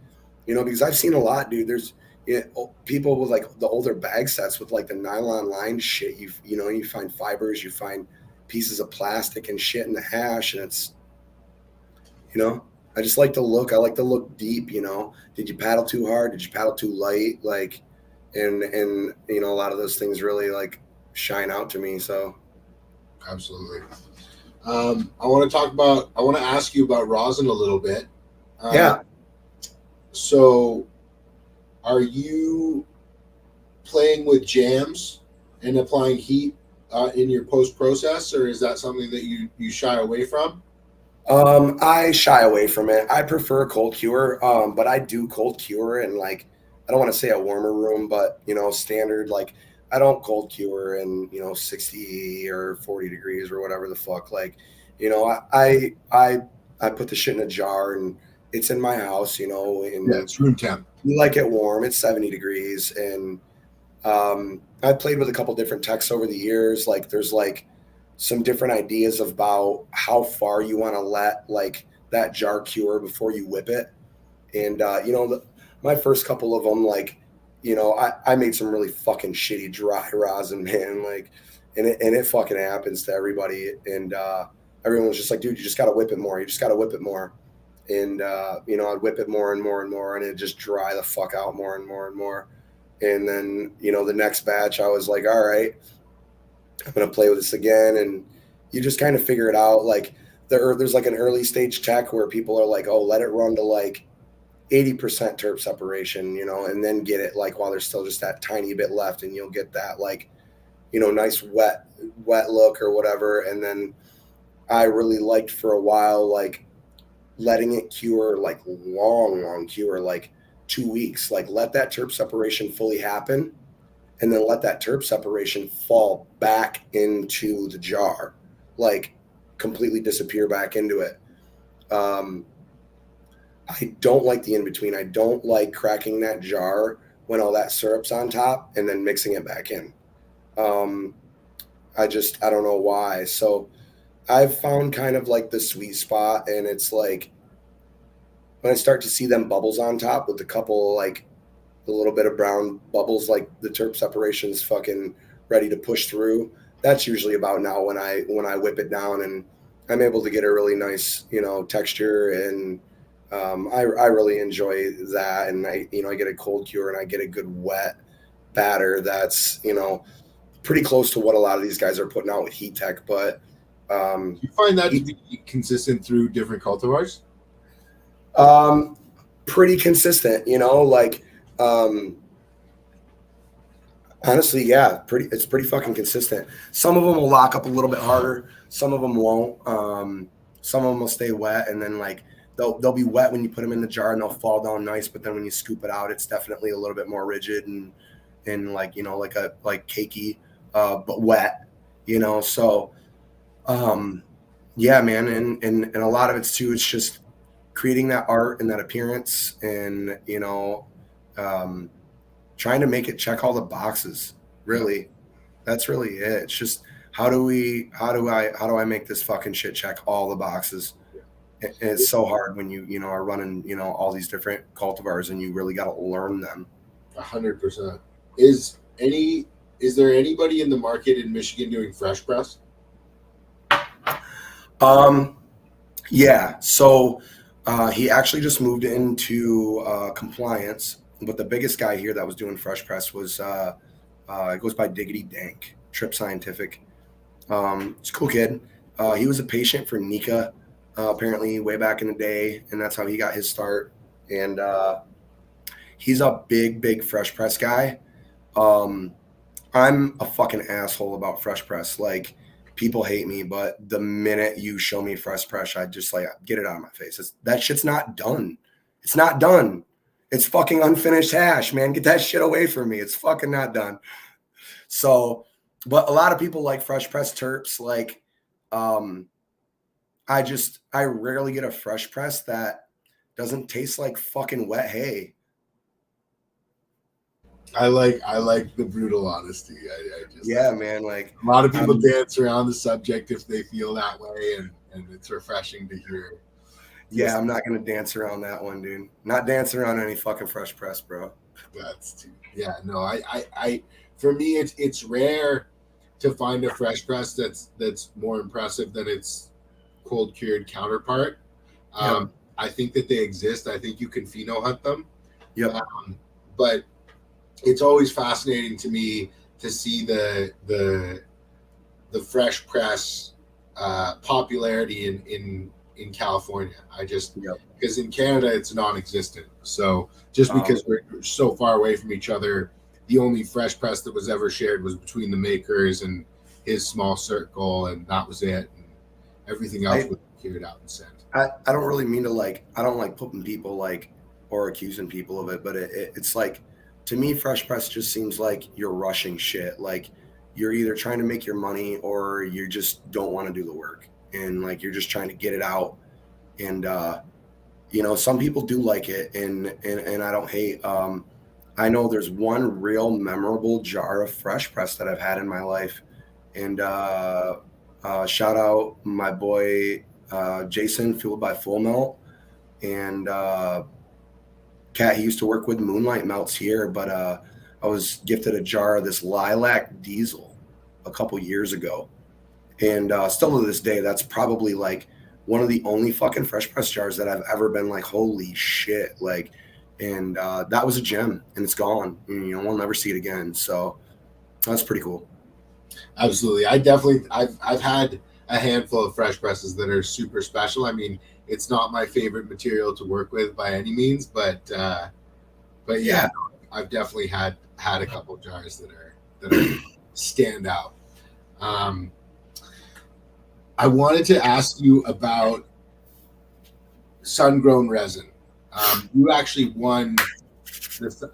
you know, because I've seen a lot, dude. There's, you know, people with like the older bag sets with like the nylon lined shit. You know, you find fibers, you find pieces of plastic and shit in the hash, and it's, you know, I just like to look. I like to look deep. You know, did you paddle too hard? Did you paddle too light? Like, and you know, a lot of those things really like shine out to me. So Absolutely. I want to ask you about rosin a little bit. yeah. So are you playing with jams and applying heat in your post process, or is that something that you shy away from? I shy away from it. I prefer cold cure, but I do cold cure in, like, I don't want to say a warmer room, but, you know, standard. Like, I don't cold cure in, you know, 60 or 40 degrees or whatever the fuck. Like, you know, I put the shit in a jar, and it's in my house, you know, Yeah, and it's room temp. we like it warm. It's 70 degrees, and I've played with a couple different techs over the years. Like, there's like some different ideas about how far you want to let like that jar cure before you whip it. And you know, my first couple of them, like, you know, I made some really fucking shitty dry rosin, man. Like, and it fucking happens to everybody. And everyone was just like, dude, you just got to whip it more. You just got to whip it more. And you know, I'd whip it more and more and more, and it just dry the fuck out more and more and more. And then, you know, the next batch, I was like, all right, I'm gonna play with this again. And you just kind of figure it out. Like, there's like an early stage tech where people are like, oh, let it run to like 80% terp separation, you know, and then get it like while there's still just that tiny bit left, and you'll get that, like, you know, nice wet look or whatever. And then I really liked for a while, like, letting it cure, like long cure, like 2 weeks. Like, let that terp separation fully happen, and then let that terp separation fall back into the jar, like completely disappear back into it. Um, I don't like the in between. I don't like cracking that jar when all that syrup's on top and then mixing it back in. Um, I don't know why. So I've found kind of like the sweet spot, and it's like when I start to see them bubbles on top with a couple, like a little bit of brown bubbles, like the terp separation's fucking ready to push through. That's usually about now when I whip it down, and I'm able to get a really nice, you know, texture. And I really enjoy that. And I, you know, I get a cold cure, and I get a good wet batter that's, you know, pretty close to what a lot of these guys are putting out with heat tech. But Do you find that to be consistent through different cultivars? pretty consistent, you know, like, honestly, yeah, it's pretty fucking consistent. Some of them will lock up a little bit harder. Some of them won't. Some of them will stay wet, and then like they'll be wet when you put them in the jar and they'll fall down nice, but then when you scoop it out, it's definitely a little bit more rigid and like, you know, like cakey, but wet, you know. So yeah, man, and a lot of it's too, it's just creating that art and that appearance, and you know, trying to make it check all the boxes. Really, that's really it. It's just how do I make this fucking shit check all the boxes? And it's so hard when you know are running, you know, all these different cultivars and you really got to learn them. 100%. Is there anybody in the market in Michigan doing fresh press? Yeah. So he actually just moved into compliance, but the biggest guy here that was doing fresh press was it goes by Diggity Dank, Trip Scientific. It's a cool kid. He was a patient for Nika, apparently way back in the day, and that's how he got his start. And he's a big fresh press guy. I'm a fucking asshole about fresh press. Like, people hate me, but the minute you show me fresh press, I just like get it out of my face. That shit's not done. It's not done. It's fucking unfinished hash, man. Get that shit away from me. It's fucking not done. So, but a lot of people like fresh press terps. Like, I rarely get a fresh press that doesn't taste like fucking wet hay. I like the brutal honesty. I just, yeah, man. Like, a lot of people dance around the subject if they feel that way, and it's refreshing to hear. Yeah, I'm not gonna dance around that one, dude. Not dancing around any fucking fresh press, bro. No, I for me it's rare to find a fresh press that's more impressive than its cold cured counterpart. I think that they exist. I think you can pheno hunt them. Yep. But it's always fascinating to me to see the fresh press popularity in California. Because in Canada it's non-existent. So just because we're so far away from each other, the only fresh press that was ever shared was between the makers and his small circle, and that was it. And everything else was carried out and sent. I don't really mean to I don't like putting people or accusing people of it, but it's like, to me, fresh press just seems like you're rushing shit. Like, you're either trying to make your money or you just don't want to do the work, and like you're just trying to get it out. And you know, some people do like it, and I don't hate. I know there's one real memorable jar of fresh press that I've had in my life, and shout out my boy Jason, Fueled by Full Melt, and Cat, he used to work with Moonlight Melts here, but I was gifted a jar of this lilac diesel a couple years ago, and still to this day, that's probably like one of the only fucking fresh press jars that I've ever been like, holy shit, like. And that was a gem, and it's gone. You know, we'll never see it again. So that's pretty cool. Absolutely. I've had a handful of fresh presses that are super special. I mean, it's not my favorite material to work with by any means, but yeah, I've definitely had a couple of jars that are stand out. I wanted to ask you about sun-grown resin. You actually won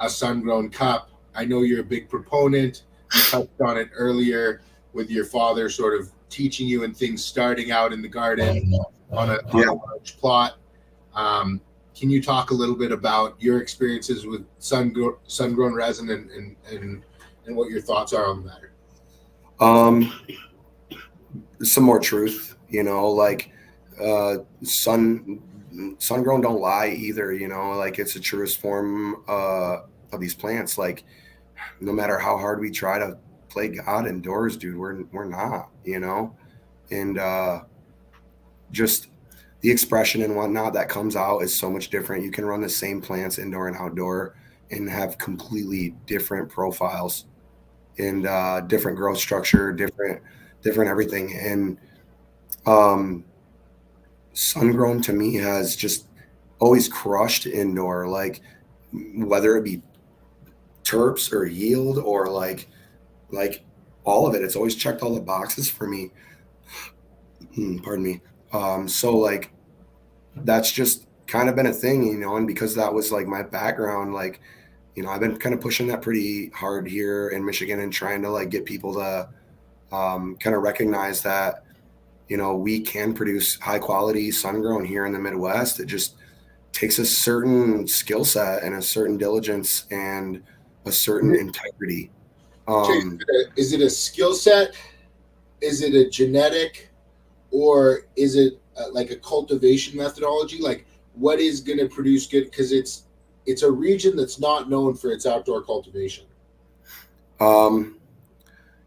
a sun-grown cup. I know you're a big proponent. You touched on it earlier with your father sort of teaching you and things starting out in the garden on a large plot. Can you talk a little bit about your experiences with sun-grown resin and what your thoughts are on the matter? Some more truth, you know, like sun-grown don't lie either, you know, like it's the truest form of these plants. Like, no matter how hard we try to play God indoors, dude, we're not, you know. And just the expression and whatnot that comes out is so much different. You can run the same plants indoor and outdoor and have completely different profiles and different growth structure, different everything. And sun-grown to me has just always crushed indoor, like whether it be terps or yield or like all of it. It's always checked all the boxes for me. Pardon me. So like that's just kind of been a thing, you know, and because that was like my background, like, you know, I've been kind of pushing that pretty hard here in Michigan and trying to like get people to kind of recognize that, you know, we can produce high quality sun grown here in the Midwest. It just takes a certain skill set and a certain diligence and a certain integrity. Chase, Um, is it a skill set? Is it a genetic? Or is it like a cultivation methodology? Like, what is going to produce good? Because it's a region that's not known for its outdoor cultivation. um,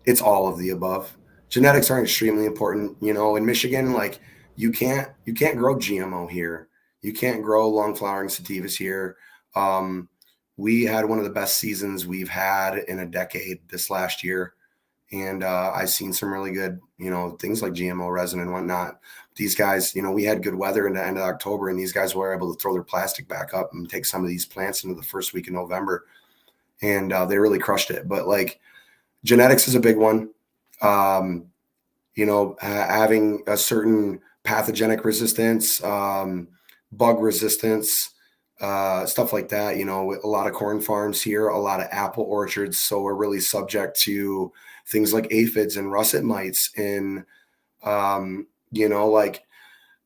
it's all of the above. Genetics are extremely important. You know, in Michigan, like you can't grow GMO here. You can't grow long flowering sativas here. Um, we had one of the best seasons we've had in a decade this last year, and I've seen some really good, you know, things like GMO resin and whatnot. These guys, you know, we had good weather in the end of October, and these guys were able to throw their plastic back up and take some of these plants into the first week of November, and they really crushed it. But like genetics is a big one. Um, you know, having a certain pathogenic resistance, bug resistance, stuff like that. You know, a lot of corn farms here, a lot of apple orchards, so we're really subject to things like aphids and russet mites. And you know, like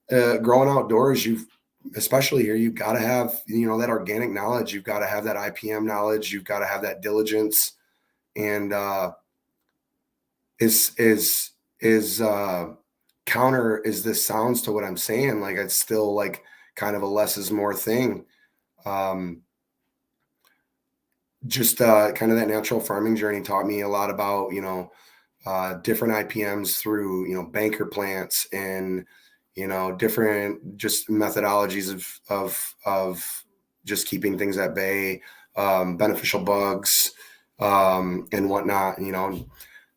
growing outdoors, you've especially here, you've got to have, you know, that organic knowledge. You've got to have that IPM knowledge. You've got to have that diligence. And is counter as this sounds to what I'm saying, like it's still like kind of a less is more thing. Um, just kind of that natural farming journey taught me a lot about, you know, different IPMs through, you know, banker plants and, you know, different just methodologies of just keeping things at bay, beneficial bugs, and whatnot, you know.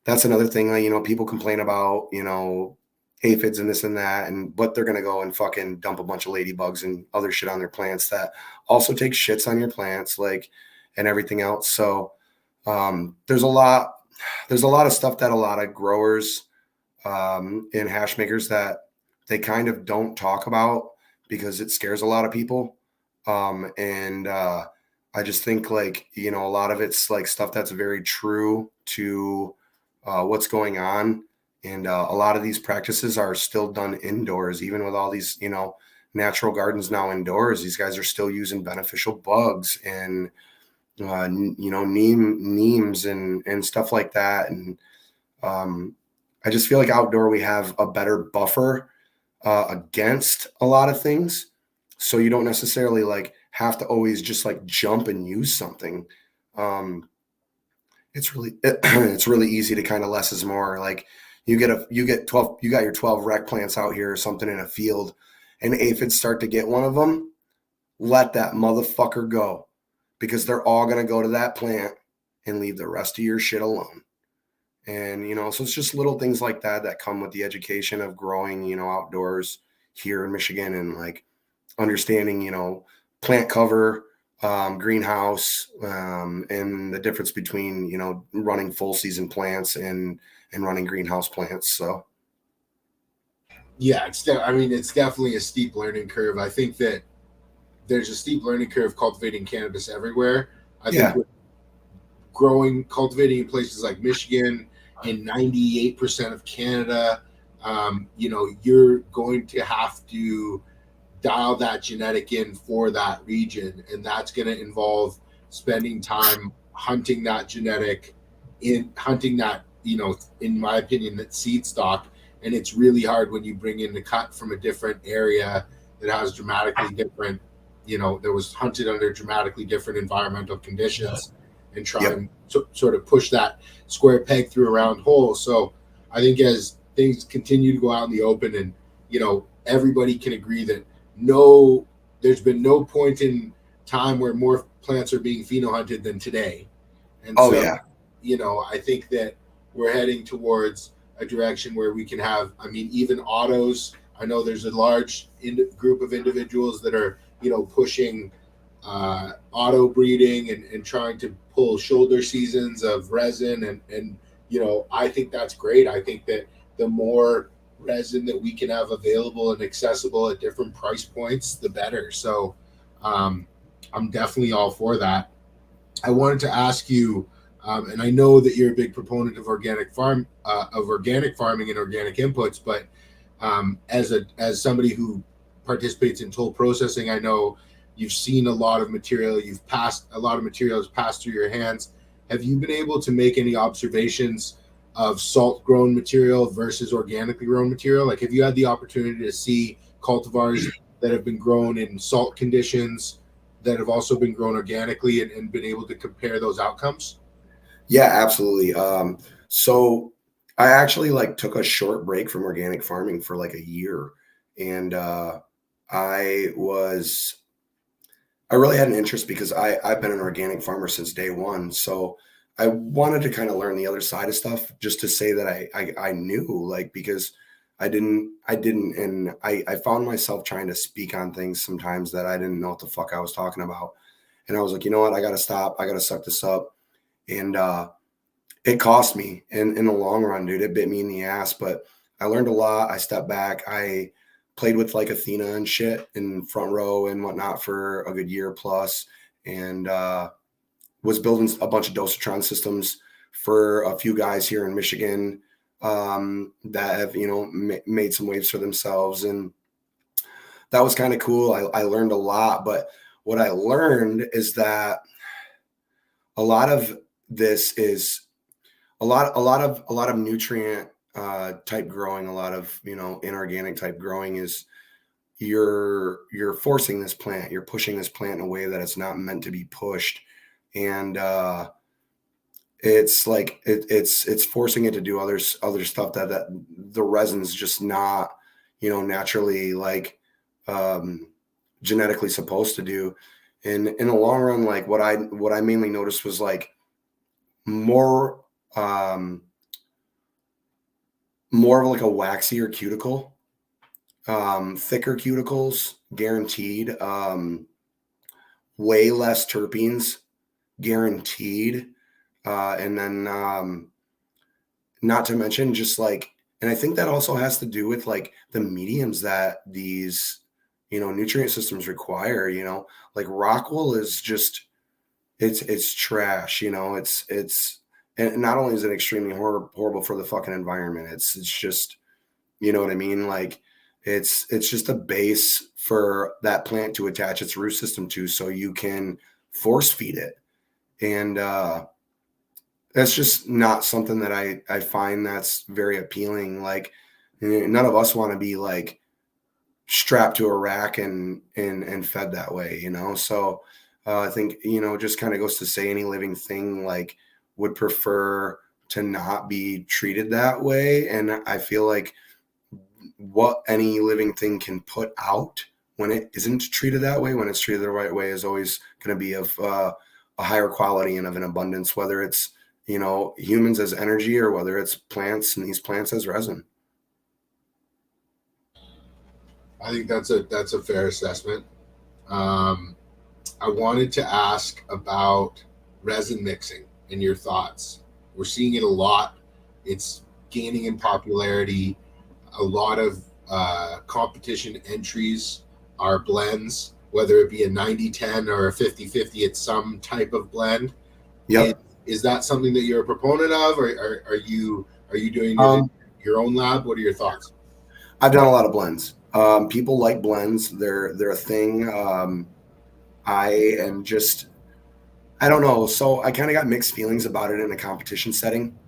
That's another thing, like, you know, people complain about, you know, aphids and this and that, and but they're gonna go and fucking dump a bunch of ladybugs and other shit on their plants that also take shits on your plants, like, and everything else. So there's a lot of stuff that a lot of growers and hash makers that they kind of don't talk about because it scares a lot of people. And I just think, like, you know, a lot of it's like stuff that's very true to what's going on. And a lot of these practices are still done indoors, even with all these, you know, natural gardens now indoors. These guys are still using beneficial bugs and, you know, neems and stuff like that. And I just feel like outdoor we have a better buffer against a lot of things. So you don't necessarily like have to always just like jump and use something. Um, it's really easy to kind of less is more. Like you get 12, you got your 12 rec plants out here or something in a field, and aphids start to get one of them. Let that motherfucker go, because they're all gonna go to that plant and leave the rest of your shit alone. And, you know, so it's just little things like that that come with the education of growing, you know, outdoors here in Michigan, and like understanding, you know, plant cover, greenhouse, and the difference between, you know, running full season plants and running greenhouse plants. So, Yeah, I mean, it's definitely a steep learning curve. I think that there's a steep learning curve cultivating cannabis everywhere. I think yeah. with cultivating in places like Michigan, in 98% of Canada, you know, you're going to have to dial that genetic in for that region, and that's going to involve spending time hunting that genetic, in hunting that, you know, in my opinion, that seed stock. And it's really hard when you bring in the cut from a different area that has dramatically different, you know, that was hunted under dramatically different environmental conditions, and try Yep. and sort of push that square peg through a round hole. So I think as things continue to go out in the open, and, you know, everybody can agree that no, there's been no point in time where more plants are being pheno hunted than today. And Oh so, yeah. you know, I think that we're heading towards a direction where we can have, I mean, even autos. I know there's a large group of individuals that are, you know, pushing auto breeding, and trying to pull shoulder seasons of resin. And, you know, I think that's great. I think that the more resin that we can have available and accessible at different price points, the better. So I'm definitely all for that. I wanted to ask you, and I know that you're a big proponent of organic farming and organic inputs, but as somebody who participates in toll processing, I know you've seen a lot of material. A lot of materials passed through your hands. Have you been able to make any observations of salt grown material versus organically grown material? Like, have you had the opportunity to see cultivars that have been grown in salt conditions that have also been grown organically and been able to compare those outcomes? Yeah, absolutely. So I actually like took a short break from organic farming for like a year, and I was I really had an interest because I've been an organic farmer since day one. So I wanted to kind of learn the other side of stuff, just to say that I knew, like, because I found myself trying to speak on things sometimes that I didn't know what the fuck I was talking about. And I was like, you know what, I gotta stop, I gotta suck this up. And it cost me in the long run, dude. It bit me in the ass, but I learned a lot. I stepped back. I played with like Athena and shit in front row and whatnot for a good year plus, and was building a bunch of dosatron systems for a few guys here in Michigan that have, made some waves for themselves. And that was kind of cool. I learned a lot, but what I learned is that a lot of this is a lot of nutrient type growing, a lot of inorganic type growing is you're forcing this plant, you're pushing this plant in a way that it's not meant to be pushed, and it's like it's forcing it to do other stuff that the resin's just not naturally like genetically supposed to do. And in the long run, like what I mainly noticed was like more more of like a waxier cuticle, thicker cuticles, guaranteed, way less terpenes, guaranteed. And then not to mention just like, and I think that also has to do with like the mediums that these, nutrient systems require, like Rockwool is just, it's trash, it's, and not only is it extremely horrible for the fucking environment, it's just, you know what I mean? Like it's just a base for that plant to attach its root system to, so you can force feed it. And that's just not something that I find that's very appealing. Like none of us want to be like strapped to a rack and fed that way, So I think, just kind of goes to say any living thing like would prefer to not be treated that way. And I feel like what any living thing can put out when it isn't treated that way, when it's treated the right way, is always going to be of a higher quality and of an abundance, whether it's, humans as energy or whether it's plants and these plants as resin. I think that's a fair assessment. I wanted to ask about resin mixing and your thoughts. We're seeing it a lot. It's gaining in popularity. A lot of competition entries are blends, whether it be a 90-10 or a 50-50, it's some type of blend. Yep. Is that something that you're a proponent of, or are you doing it in your own lab? What are your thoughts? I've done a lot of blends. People like blends. They're a thing. I don't know. So I kind of got mixed feelings about it in a competition setting.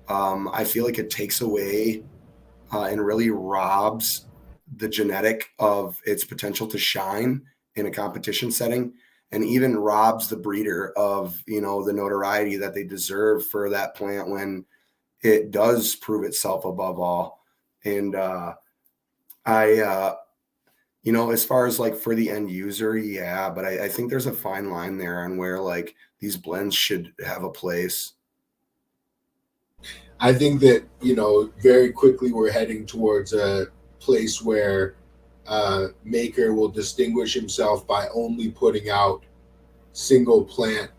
I feel like it takes away and really robs the genetic of its potential to shine in a competition setting, and even robs the breeder of, the notoriety that they deserve for that plant when it does prove itself above all. And as far as like for the end user, yeah, but I think there's a fine line there on where like these blends should have a place. I think that, very quickly we're heading towards a place where maker will distinguish himself by only putting out single plant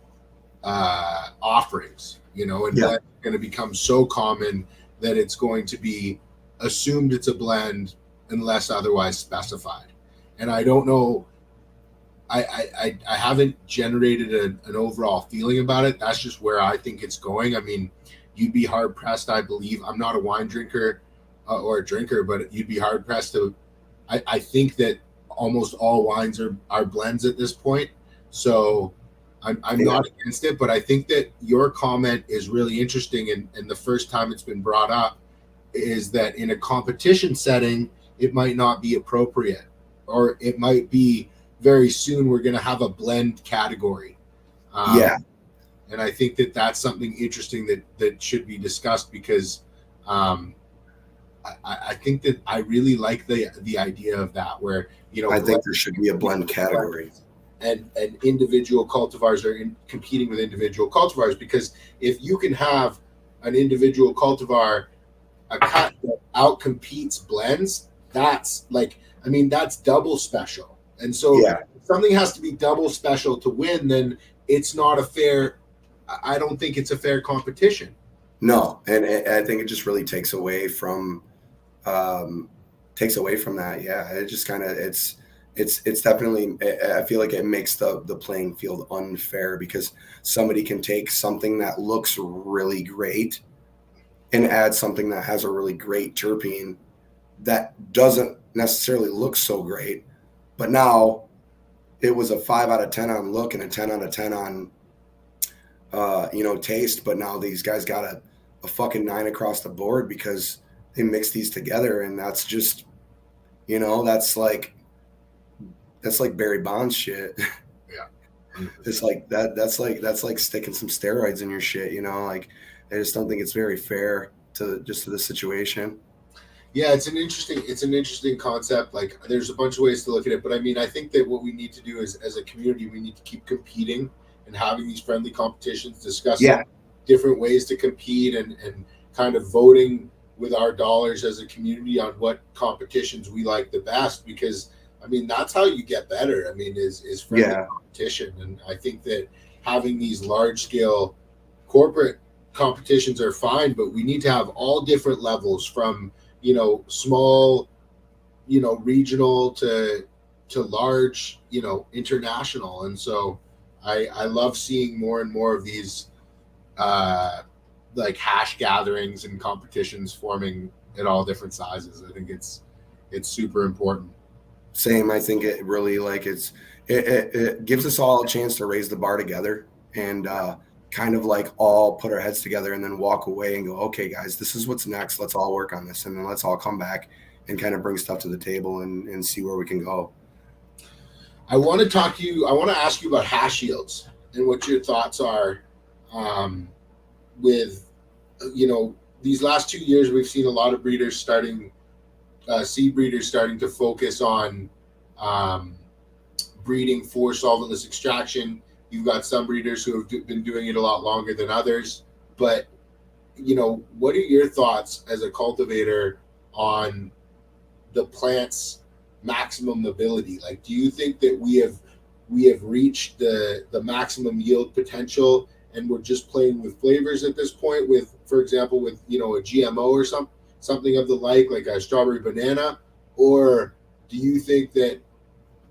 offerings, and that's going to become so common that it's going to be assumed it's a blend unless otherwise specified. And I don't know, I haven't generated an overall feeling about it. That's just where I think it's going. I mean, you'd be hard pressed, I believe. I'm not a wine drinker or a drinker, but you'd be hard pressed to. I think that almost all wines are blends at this point. So I'm not against it, but I think that your comment is really interesting. And the first time it's been brought up is that in a competition setting, it might not be appropriate, or it might be very soon we're going to have a blend category. And I think that that's something interesting that should be discussed, because I think that I really like the idea of that, where, I think there should be a blend category. And individual cultivars are competing with individual cultivars, because if you can have an individual cultivar, a cut that outcompetes blends, that's that's double special. And so if something has to be double special to win, then it's not a fair. I don't think it's a fair competition. No, and I think it just really takes away from that. Yeah, it just kind of it's definitely, I feel like it makes the playing field unfair, because somebody can take something that looks really great and add something that has a really great terpene that doesn't necessarily look so great, but now it was a 5 out of 10 on look and a 10 out of 10 on taste, but now these guys got a fucking 9 across the board because they mix these together. And that's just, that's like Barry Bonds shit. Yeah. It's like that's like sticking some steroids in your shit, like, I just don't think it's very fair to the situation. Yeah, it's an interesting concept. Like, there's a bunch of ways to look at it, but I mean, I think that what we need to do is, as a community, we need to keep competing and having these friendly competitions, discussing different ways to compete, and kind of voting with our dollars as a community on what competitions we like the best, because I mean, that's how you get better. I mean, is friendly competition. And I think that having these large scale corporate competitions are fine, but we need to have all different levels, from small, regional to large, international. And so I love seeing more and more of these like hash gatherings and competitions forming at all different sizes. I think it's super important. Same. I think it really, like, it gives us all a chance to raise the bar together, and kind of like all put our heads together and then walk away and go, okay, guys, this is what's next. Let's all work on this. And then let's all come back and kind of bring stuff to the table and see where we can go. I want to ask you about hash yields and what your thoughts are with, these last 2 years. We've seen a lot of breeders seed breeders starting to focus on breeding for solventless extraction. You've got some breeders who have been doing it a lot longer than others, but what are your thoughts as a cultivator on the plant's maximum mobility? Like, do you think that we have reached the maximum yield potential, and we're just playing with flavors at this point, with, for example, with a GMO or something of the like a strawberry banana? Or do you think that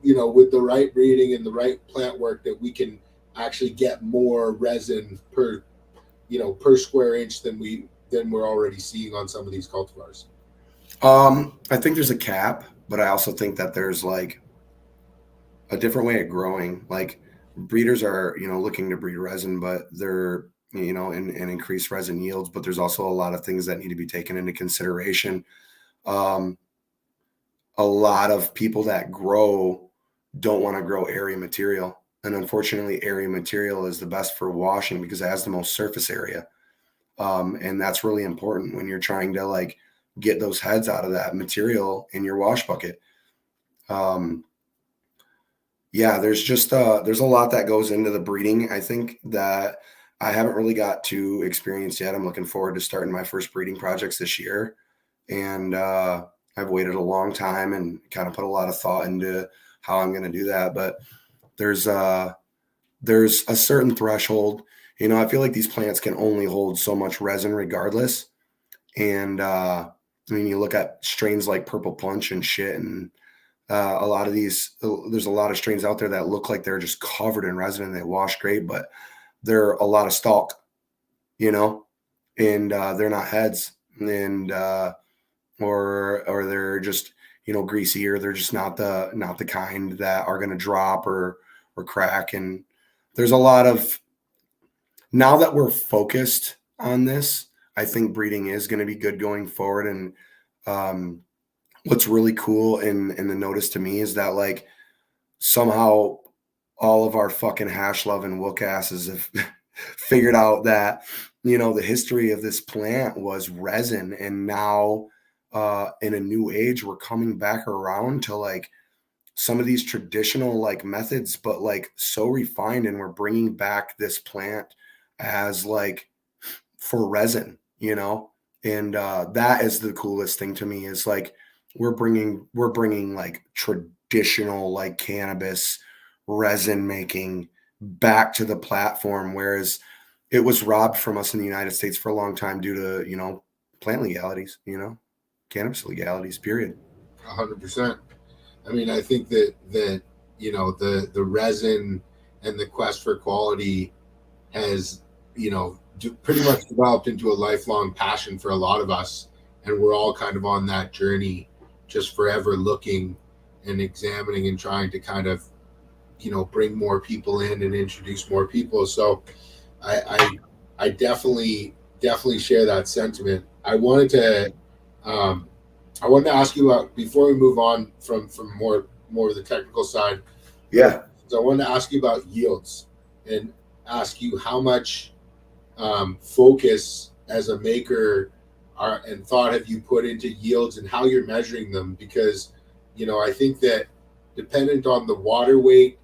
with the right breeding and the right plant work, that we can actually get more resin per square inch than we're already seeing on some of these cultivars? I think there's a cap, but I also think that there's like a different way of growing. Like, breeders are, looking to breed resin, but they're, and increase resin yields, but there's also a lot of things that need to be taken into consideration. A lot of people that grow don't want to grow area material. And unfortunately, area material is the best for washing because it has the most surface area. And that's really important when you're trying to, like, get those heads out of that material in your wash bucket. There's just there's a lot that goes into the breeding. I think that I haven't really got to experience yet. I'm looking forward to starting my first breeding projects this year. And I've waited a long time and kind of put a lot of thought into how I'm going to do that. But there's a certain threshold. I feel like these plants can only hold so much resin regardless. And I mean, you look at strains like Purple Punch and shit, and a lot of these, there's a lot of strains out there that look like they're just covered in resin and they wash great, but they're a lot of stalk, you know, and they're not heads, and or they're just, you know, greasy, or they're just not the kind that are going to drop or crack. And there's a lot of, now that we're focused on this, I think breeding is going to be good going forward. And um, what's really cool in the notice to me is that like somehow all of our fucking hash loving wook asses have figured out that, you know, the history of this plant was resin, and now in a new age we're coming back around to like some of these traditional like methods, but like so refined, and we're bringing back this plant as like for resin, you know. And that is the coolest thing to me, is like we're bringing like traditional like cannabis resin making back to the platform, whereas it was robbed from us in the United States for a long time due to, you know, plant legalities, you know, cannabis legalities, period. 100%. I mean, I think that you know, the resin and the quest for quality has, you know, pretty much developed into a lifelong passion for a lot of us, and we're all kind of on that journey, just forever looking and examining and trying to kind of, you know, bring more people in and introduce more people. So I definitely share that sentiment. Um, I wanted to ask you about, before we move on from more of the technical side. Yeah. So I wanted to ask you about yields, and ask you how much focus as a maker and thought have you put into yields and how you're measuring them, because, you know, I think that dependent on the water weight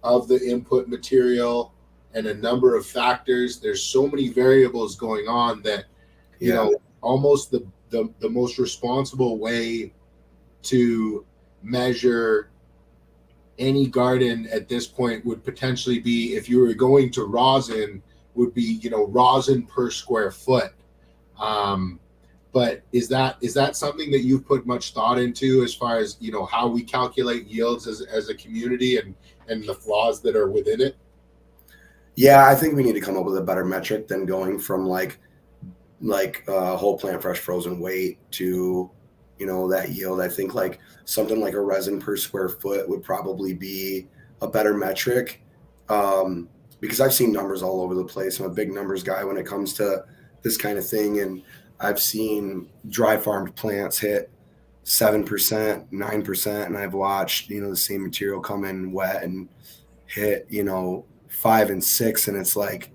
of the input material and a number of factors, there's so many variables going on that, you Yeah. know, almost the most responsible way to measure any garden at this point would potentially be, if you were going to rosin, would be, you know, rosin per square foot. um, but is that something that you've put much thought into, as far as, you know, how we calculate yields as a community, and the flaws that are within it? Yeah, I think we need to come up with a better metric than going from like whole plant fresh frozen weight to, you know, that yield. I think like something like a resin per square foot would probably be a better metric, because I've seen numbers all over the place. I'm a big numbers guy when it comes to this kind of thing, and I've seen dry farmed plants hit 7%, 9%, and I've watched, you know, the same material come in wet and hit, you know, 5 and 6, and it's like,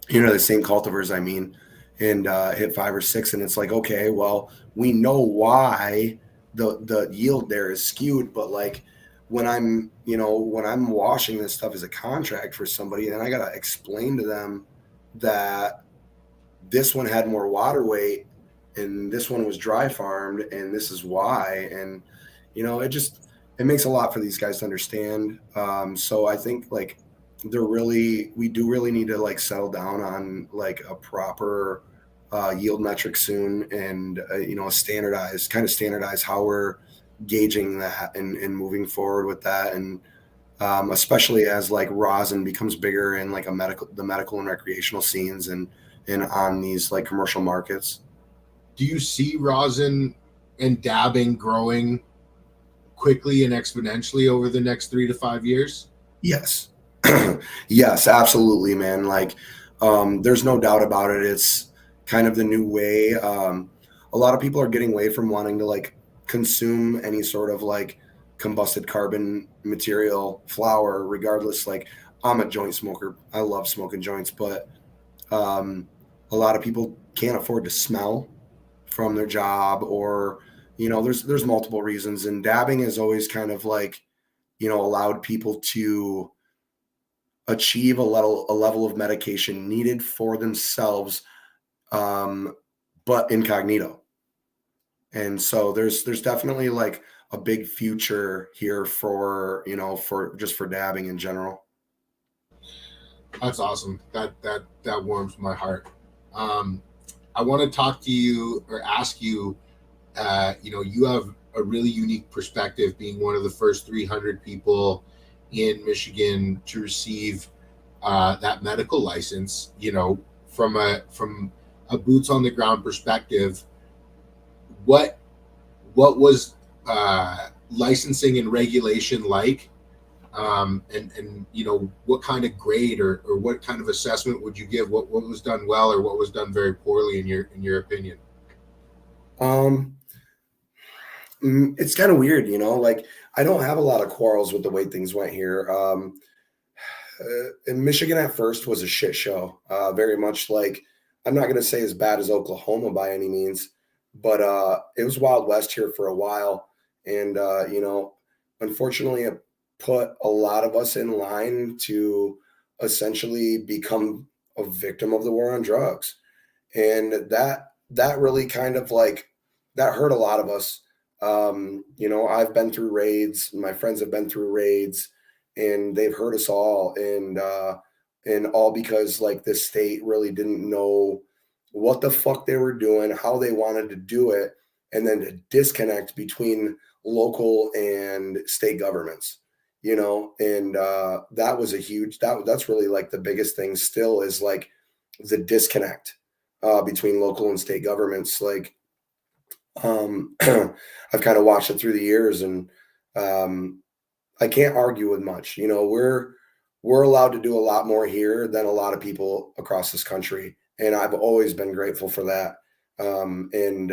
you know, the same cultivars, I mean, and hit 5 or 6, and it's like, okay, well, we know why the yield there is skewed, but like when I'm, you know, when I'm washing this stuff as a contract for somebody, then I gotta explain to them that this one had more water weight and this one was dry farmed and this is why. And you know, it makes a lot for these guys to understand. So I think like we do really need to like settle down on like a proper yield metric soon, and you know, standardize how we're gauging that, and moving forward with that. And especially as like rosin becomes bigger in like the medical and recreational scenes, and on these like commercial markets. Do you see rosin and dabbing growing quickly and exponentially over the next 3 to 5 years? Yes. Yes, absolutely, man. Like, there's no doubt about it. It's kind of the new way. A lot of people are getting away from wanting to like consume any sort of like combusted carbon material flower, regardless. Like, I'm a joint smoker. I love smoking joints, but um, a lot of people can't afford to smell from their job, or you know, there's multiple reasons. And dabbing is always kind of like, you know, allowed people to achieve a level of medication needed for themselves, um, but incognito. And so there's definitely like a big future here for, you know, for just for dabbing in general. That's awesome. That warms my heart. um, I want to talk to you, or ask you, you have a really unique perspective, being one of the first 300 people in Michigan to receive that medical license. From a boots on the ground perspective, what was licensing and regulation like? And what kind of grade or what kind of assessment would you give? What was done well or what was done very poorly in your opinion? Um, it's kind of weird, like I don't have a lot of quarrels with the way things went here. In Michigan at first was a shit show. Very much like, I'm not going to say as bad as Oklahoma by any means, but it was Wild West here for a while. And, unfortunately, it put a lot of us in line to essentially become a victim of the war on drugs. And that really kind of like, that hurt a lot of us. I've been through raids, my friends have been through raids, and they've hurt us all. And all because like the state really didn't know what the fuck they were doing, how they wanted to do it, and then the disconnect between local and state governments, and that was a huge, that's really like the biggest thing still is like the disconnect between local and state governments. Like, I've kind of watched it through the years, and I can't argue with much. We're allowed to do a lot more here than a lot of people across this country, and I've always been grateful for that. And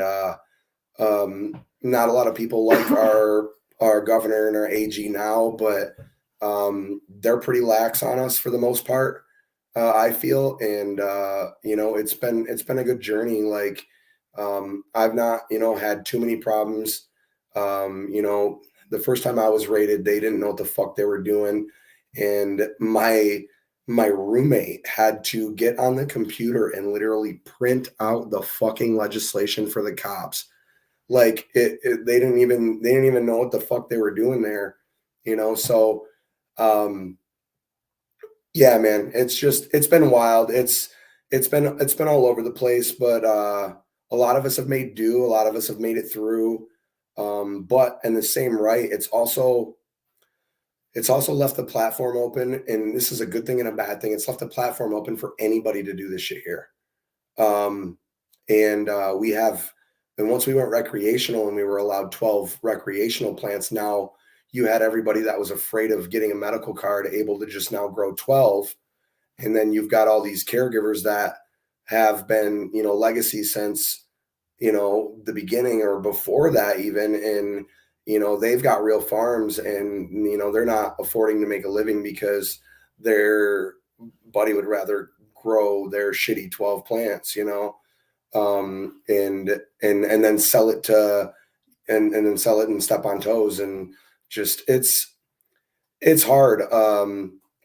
Not a lot of people like our governor and our AG now, but they're pretty lax on us for the most part. I feel, and it's been a good journey. Like, I've not had too many problems. The first time I was raided, they didn't know what the fuck they were doing, and my roommate had to get on the computer and literally print out the fucking legislation for the cops. Like they didn't even know what the fuck they were doing there, So, um, yeah, man, it's been wild. It's been all over the place, but a lot of us have made do. A lot of us have made it through. But in the same right, it's also left the platform open, and this is a good thing and a bad thing. It's left the platform open for anybody to do this shit here. Um, and once we went recreational and we were allowed 12 recreational plants, now you had everybody that was afraid of getting a medical card able to just now grow 12. And then you've got all these caregivers that have been, legacy since, the beginning or before that even. And, they've got real farms, and, they're not affording to make a living because their buddy would rather grow their shitty 12 plants, and then sell it and sell it and step on toes. And just, it's hard.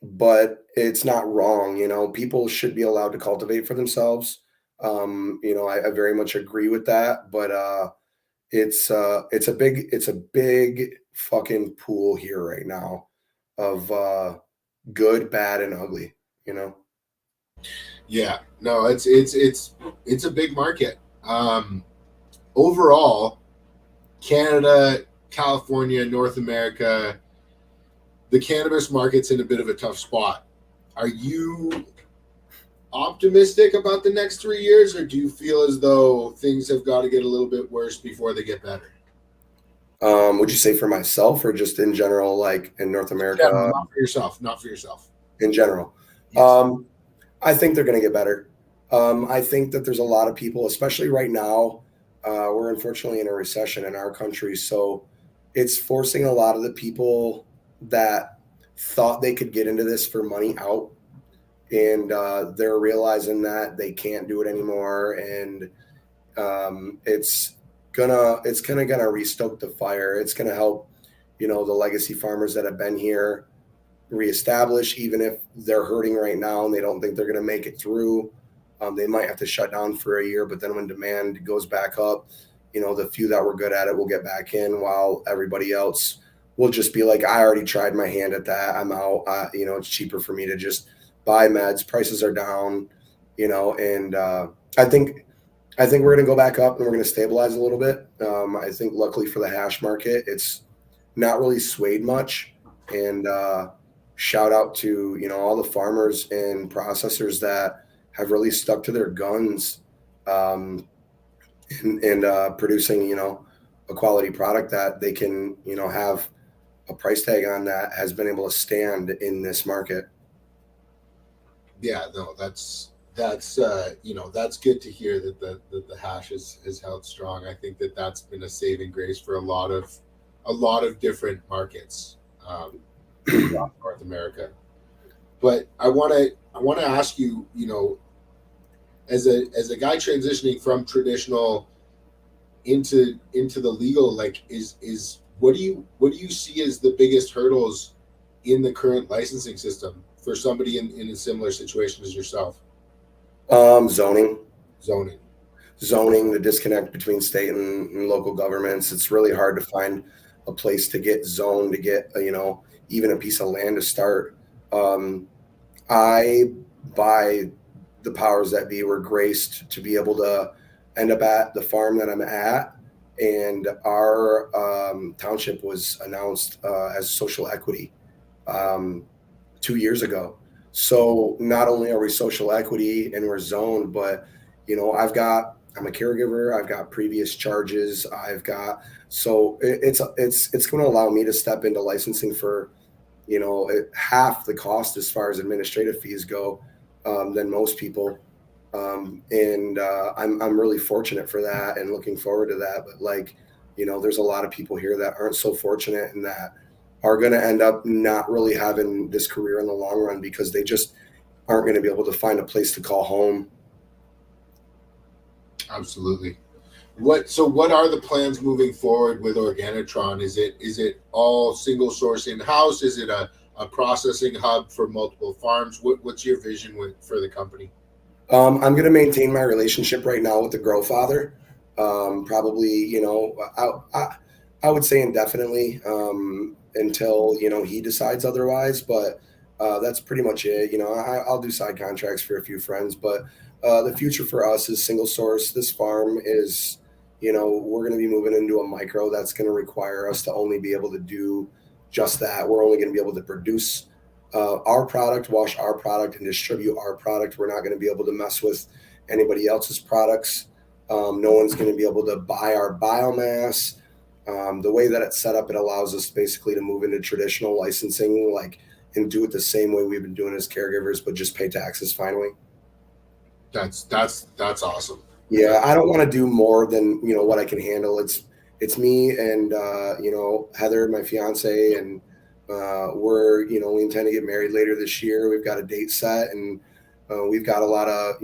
But it's not wrong. People should be allowed to cultivate for themselves. I very much agree with that, but it's a big fucking pool here right now of good, bad, and ugly. Yeah, no, it's a big market. Overall, Canada, California, North America, the cannabis market's in a bit of a tough spot. Are you optimistic about the next 3 years, or do you feel as though things have got to get a little bit worse before they get better? Would you say for myself or just in general, like in North America? General, not for yourself. In general. Yes. I think they're going to get better. I think that there's a lot of people, especially right now, we're unfortunately in a recession in our country. So it's forcing a lot of the people that thought they could get into this for money out. And they're realizing that they can't do it anymore. And it's gonna restoke the fire. It's gonna help, the legacy farmers that have been here reestablish, even if they're hurting right now and they don't think they're going to make it through. They might have to shut down for a year, but then when demand goes back up, the few that were good at it will get back in, while everybody else will just be like, I already tried my hand at that, I'm out. It's cheaper for me to just buy meds. Prices are down, and I think I think we're going to go back up and we're going to stabilize a little bit. I think luckily for the hash market, it's not really swayed much. And shout out to, all the farmers and processors that have really stuck to their guns, and producing, a quality product that they can, have a price tag on that has been able to stand in this market. Yeah, no, that's that's good to hear that the hash is held strong. I think that that's been a saving grace for a lot of different markets across North America. But I want to ask you, as a guy transitioning from traditional into the legal, like is what do you see as the biggest hurdles in the current licensing system for somebody in a similar situation as yourself? Zoning, Zoning. the disconnect between state and local governments. It's really hard to find a place to get zoned, to get, even a piece of land to start. I, by the powers that be, were graced to be able to end up at the farm that I'm at. And our township was announced as social equity 2 years ago. So not only are we social equity and we're zoned, but I'm a caregiver. I've got previous charges. So it's going to allow me to step into licensing for half the cost as far as administrative fees go than most people. And I'm really fortunate for that and looking forward to that. But there's a lot of people here that aren't so fortunate and that are going to end up not really having this career in the long run because they just aren't going to be able to find a place to call home. Absolutely. What are the plans moving forward with ORGANITRON? Is it all single source in-house? Is it a processing hub for multiple farms? What's your vision for the company? I'm going to maintain my relationship right now with the grow father. Probably, I would say indefinitely until, he decides otherwise. But that's pretty much it. I'll do side contracts for a few friends. But the future for us is single source. This farm is, we're going to be moving into a micro that's going to require us to only be able to do just that. We're only going to be able to produce our product, wash our product, and distribute our product. We're not going to be able to mess with anybody else's products. No one's going to be able to buy our biomass. The way that it's set up, it allows us basically to move into traditional licensing, and do it the same way we've been doing as caregivers, but just pay taxes finally. That's awesome. Yeah, I don't want to do more than what I can handle. It's me and Heather, my fiance, and we intend to get married later this year. We've got a date set, and we've got a lot of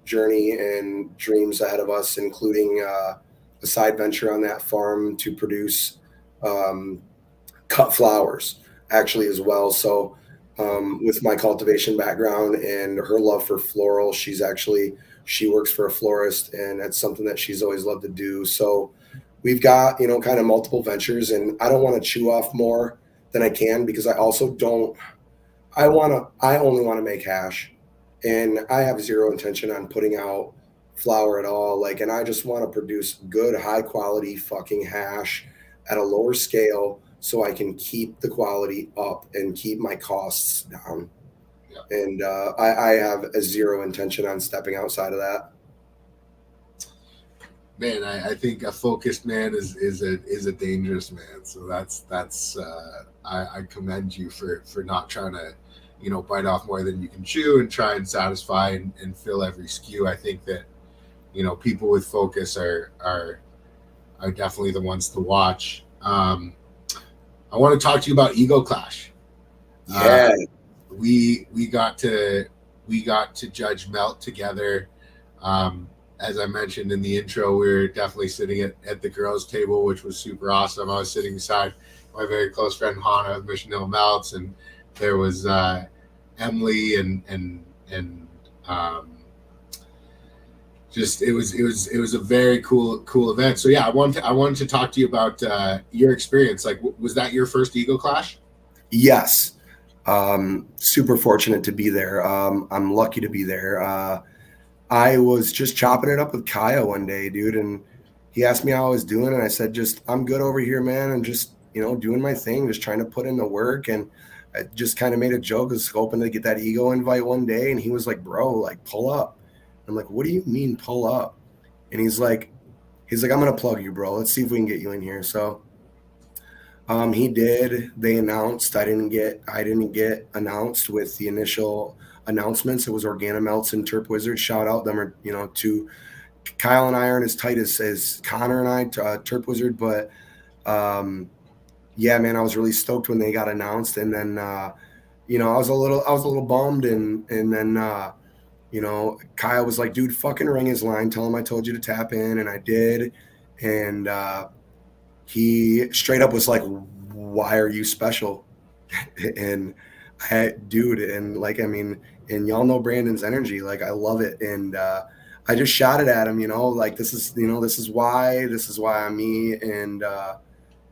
journey and dreams ahead of us, including a side venture on that farm to produce cut flowers actually as well. So with my cultivation background and her love for floral, she works for a florist, and that's something that she's always loved to do. So we've got kind of multiple ventures, and I don't want to chew off more than I can because I also don't. I only want to make hash, and I have zero intention on putting out flower at all. And I just want to produce good, high quality fucking hash at a lower scale so I can keep the quality up and keep my costs down. Yeah. And I have a zero intention on stepping outside of that. Man, I think a focused man is a dangerous man. So that's I commend you for not trying to bite off more than you can chew and try and satisfy and fill every SKU. I think that people with focus are definitely the ones to watch. I want to talk to you about Ego Clash. Yeah, we got to judge Melt together. As I mentioned in the intro, we were definitely sitting at the girls' table, which was super awesome. I was sitting beside my very close friend Hannah of Mission Hill Melts, and there was Emily and just it was a very cool event. So yeah, I wanted to talk to you about your experience. Was that your first Ego Clash? Yes. Super fortunate to be there. I'm lucky to be there. I was just chopping it up with Kaya one day, dude, and he asked me how I was doing, and I said, just I'm good over here, man, and just doing my thing, just trying to put in the work. And I just kind of made a joke, was hoping to get that ego invite one day, and he was like, bro, like pull up. I'm like, what do you mean pull up? And he's like, I'm gonna plug you, bro. Let's see if we can get you in here. So he did. They announced. I didn't get announced with the initial announcements. It was Organomelts and Terp Wizard. Shout out them, are to Kyle and I aren't as tight as Connor and I, Terp Wizard, but yeah, man, I was really stoked when they got announced. And then I was a little bummed, and then Kyle was like, dude, fucking ring his line, tell him I told you to tap in, and I did. And he straight up was like, why are you special? And dude, and like, I mean, and y'all know Brandon's energy, like I love it. And I just shouted at him, like this is why I'm me. And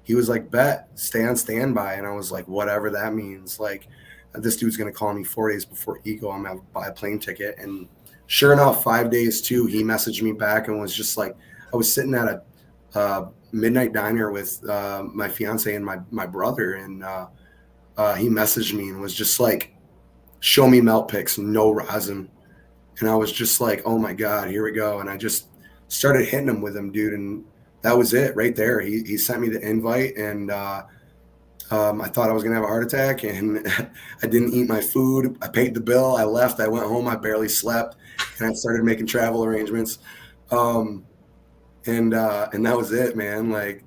he was like, bet, stay on standby. And I was like, whatever that means. Like, this dude's gonna call me 4 days before Ego. I'm gonna buy a plane ticket. And sure enough, 5 days too, he messaged me back and was just like, I was sitting at a midnight diner with my fiance and my brother, and he messaged me and was just like, show me melt pics, no rosin. And I was just like, oh my God, here we go. And I just started hitting him with him, dude. And that was it right there. He sent me the invite, and I thought I was going to have a heart attack, and I didn't eat my food. I paid the bill. I left. I went home. I barely slept, and I started making travel arrangements. And that was it, man. Like,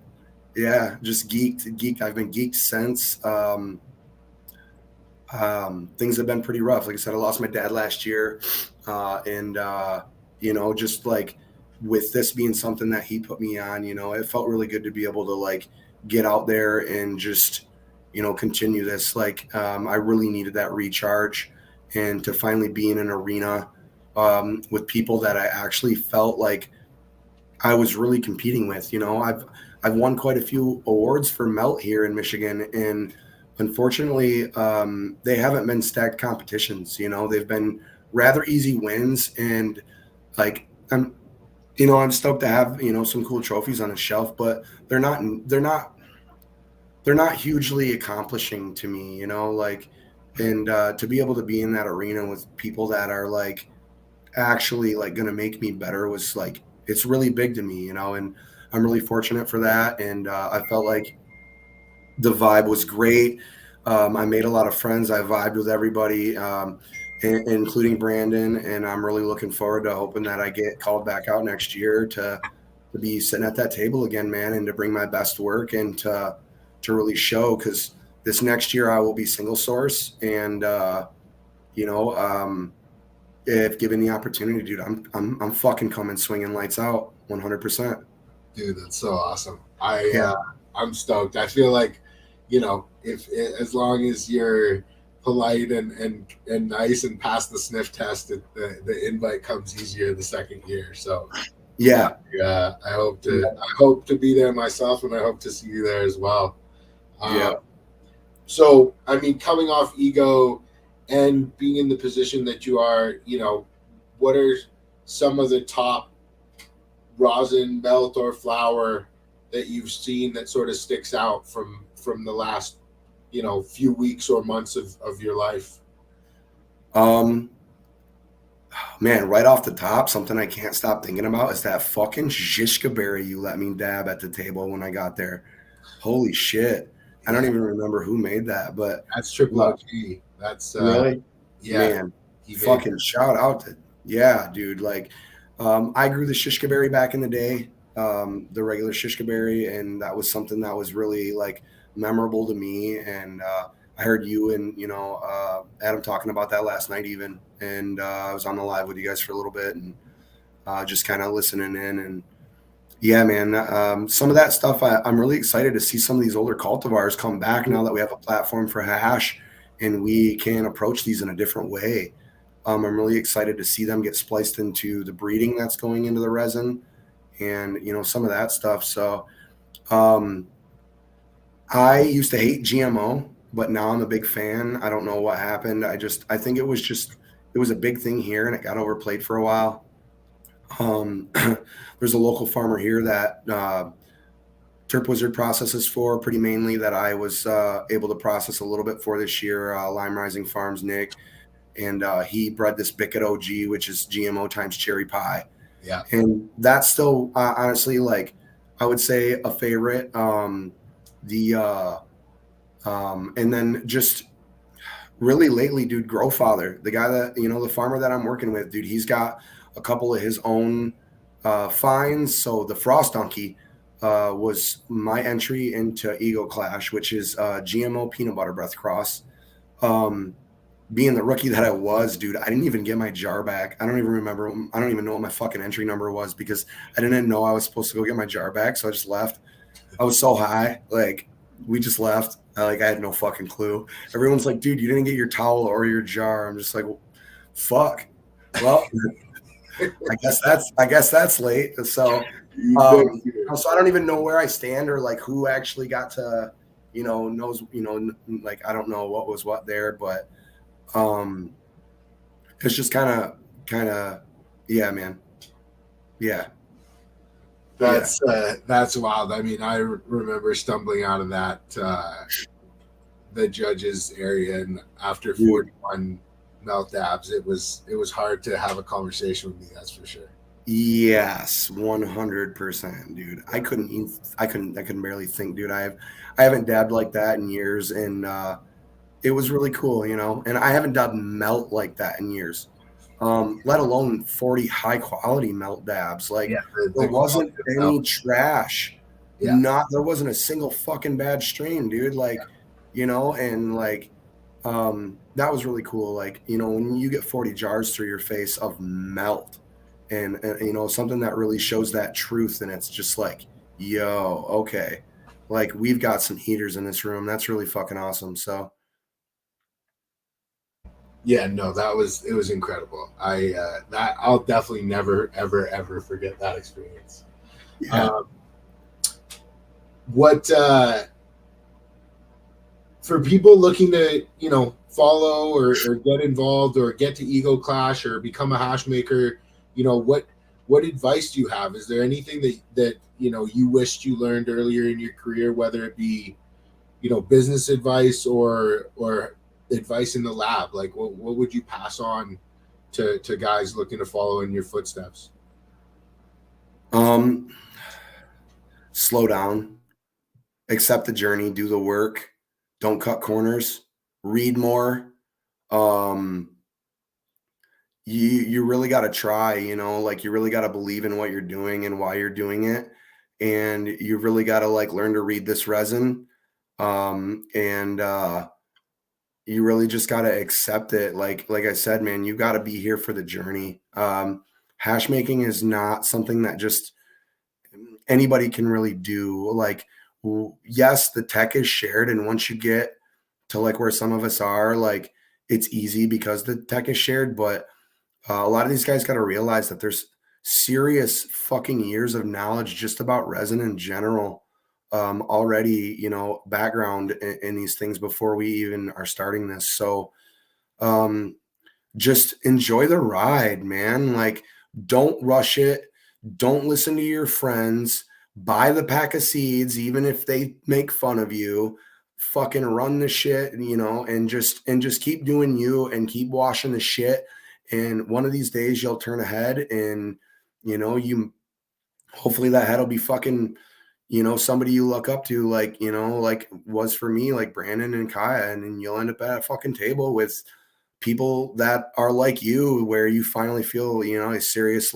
yeah, just geeked. I've been geeked since. Things have been pretty rough. Like I said, I lost my dad last year. And just like with this being something that he put me on, it felt really good to be able to like get out there and just, continue this. Like, I really needed that recharge, and to finally be in an arena with people that I actually felt like I was really competing with. I've won quite a few awards for Melt here in Michigan, and unfortunately, they haven't been stacked competitions. They've been rather easy wins, and like I'm stoked to have some cool trophies on the shelf, but they're not hugely accomplishing to me. And to be able to be in that arena with people that are like actually like going to make me better was like, it's really big to me, and I'm really fortunate for that. And I felt like the vibe was great. I made a lot of friends. I vibed with everybody, including Brandon, and I'm really looking forward to hoping that I get called back out next year to be sitting at that table again, man, and to bring my best work and to really show, because this next year I will be single source, and if given the opportunity, dude, I'm fucking coming swinging lights out 100%. Dude, that's so awesome. I'm stoked. I feel like, if as long as you're polite and nice and pass the sniff test, the invite comes easier the second year. So yeah, I hope to be there myself, and I hope to see you there as well. Yeah. So I mean, coming off Ego and being in the position that you are, what are some of the top rosin, melt, or flower that you've seen that sort of sticks out from the last few weeks or months of your life? Man, right off the top, something I can't stop thinking about is that fucking Zizka berry you let me dab at the table when I got there. Holy shit. I don't even remember who made that, but that's Triple OG. That's really, yeah, man, fucking shout out to, yeah, dude. Like, I grew the shishka berry back in the day, the regular shishka berry, and that was something that was really like memorable to me. And I heard you and Adam talking about that last night even, and I was on the live with you guys for a little bit, and just kind of listening in. And yeah, man, some of that stuff, I'm really excited to see some of these older cultivars come back now that we have a platform for hash and we can approach these in a different way. I'm really excited to see them get spliced into the breeding that's going into the resin, and some of that stuff. So I used to hate GMO, but now I'm a big fan. I don't know what happened. I think it was a big thing here, and it got overplayed for a while. There's a local farmer here that Terp Wizard processes for pretty mainly that I was able to process a little bit for this year. Lime Rising Farms, Nick, and he bred this Bicket OG, which is GMO times cherry pie. Yeah. And that's still honestly, like, I would say a favorite. And then just really lately, dude, Grow Father, the guy that, the farmer that I'm working with, dude, he's got a couple of his own finds. So the Frost Donkey was my entry into Ego Clash, which is GMO peanut butter breath cross. Being the rookie that I was, dude, I didn't even get my jar back. I don't even remember. I don't even know what my fucking entry number was because I didn't know I was supposed to go get my jar back. So I just left. I was so high. Like, we just left. I had no fucking clue. Everyone's like, dude, you didn't get your towel or your jar. I'm just like, fuck. Well, I guess that's late. So, so I don't even know where I stand or like who actually got to, knows, like, I don't know what was what there, but it's just kind of, yeah, man. Yeah. That's wild. I mean, I remember stumbling out of that the judges area, and after 41 melt dabs, it was hard to have a conversation with me. That's for sure. Yes, 100%, dude. I couldn't barely think, dude. I haven't dabbed like that in years, and it was really cool, And I haven't dabbed melt like that in years. Let alone 40 high quality melt dabs. Like, there wasn't any trash. Yeah. There wasn't a single fucking bad strain, dude. Like, and like, that was really cool. Like, when you get 40 jars through your face of melt and something that really shows that truth. And it's just like, yo, okay. Like, we've got some heaters in this room. That's really fucking awesome. So, yeah, no, it was incredible. I'll definitely never ever forget that experience. Yeah. What for people looking to follow or get involved or get to Ego Clash or become a hash maker, what advice do you have? Is there anything that you wished you learned earlier in your career, whether it be business advice or advice in the lab? Like, what would you pass on to guys looking to follow in your footsteps? Slow down, accept the journey, do the work, don't cut corners, read more. You really got to try, like, you really got to believe in what you're doing and why you're doing it. And you really got to learn to read this resin. You really just got to accept it. Like I said, man, you got to be here for the journey. Hash making is not something that just anybody can really do. Like, yes, the tech is shared. And once you get to where some of us are, like, it's easy because the tech is shared. But a lot of these guys got to realize that there's serious fucking years of knowledge just about resin in general. Already, background in these things before we even are starting this. So just enjoy the ride, man. Like, don't rush it. Don't listen to your friends. Buy the pack of seeds, even if they make fun of you. Fucking run the shit, and just keep doing you and keep washing the shit. And one of these days you'll turn a head and, you hopefully that head will be fucking, somebody you look up to, like was for me, like Brandon and Kaya, and then you'll end up at a fucking table with people that are like you, where you finally feel, a serious,